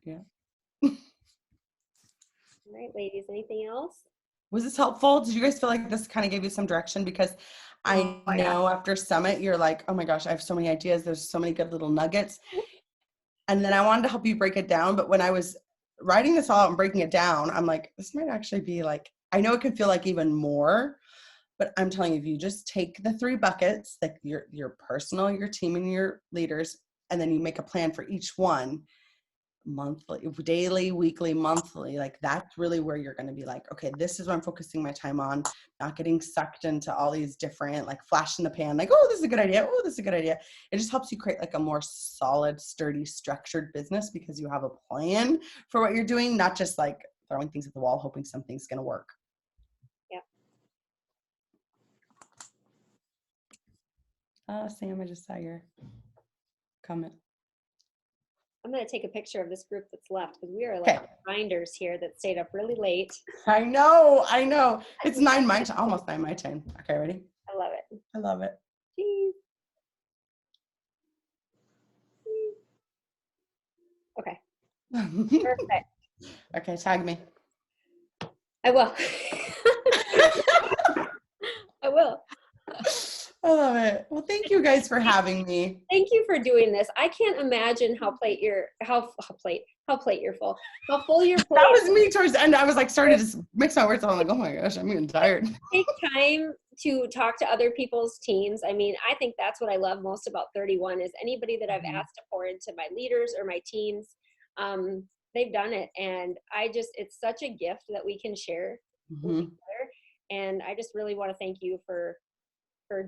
yeah. All right, ladies, anything else? Was this helpful? Did you guys feel like this kind of gave you some direction? Because I know after Summit, you're like, oh my gosh, I have so many ideas. There's so many good little nuggets. And then I wanted to help you break it down. But when I was writing this all out and breaking it down, I'm like, this might actually be like, I know it could feel like even more, but I'm telling you, if you just take the 3 buckets, like your personal, your team, and your leaders, and then you make a plan for each one, monthly, daily, weekly, monthly, like that's really where you're going to be like, okay, this is what I'm focusing my time on, not getting sucked into all these different like flash in the pan, like, oh, this is a good idea. Oh, this is a good idea. It just helps you create like a more solid, sturdy, structured business because you have a plan for what you're doing, not just like throwing things at the wall, hoping something's going to work. Sam, I just saw your comment. I'm going to take a picture of this group that's left because we are like reminders here that stayed up really late. I know. It's 9 my time, almost 9 my time. Okay, ready? I love it. I love it. Jeez. Okay. Perfect. Okay, tag me. I will. I will. I love it. Well, thank you guys for having me. Thank you for doing this. I can't imagine how full your plate. How full your plate. That was me towards the end. I was like starting to just mix my words. I'm like, oh my gosh, I'm getting tired. Take time to talk to other people's teams. I mean, I think that's what I love most about 31 is anybody that I've asked to pour into my leaders or my teams. They've done it. And it's such a gift that we can share with each other. And I just really want to thank you for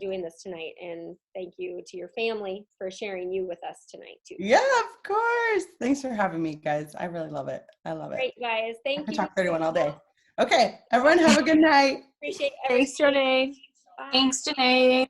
doing this tonight, and thank you to your family for sharing you with us tonight too. Yeah, of course. Thanks for having me, guys. I really love it. I love it. Great, guys. Thank you. I could talk 31 all day. Okay, everyone have a good night. Appreciate Thanks, everything. Jonet. Thanks, Jonet.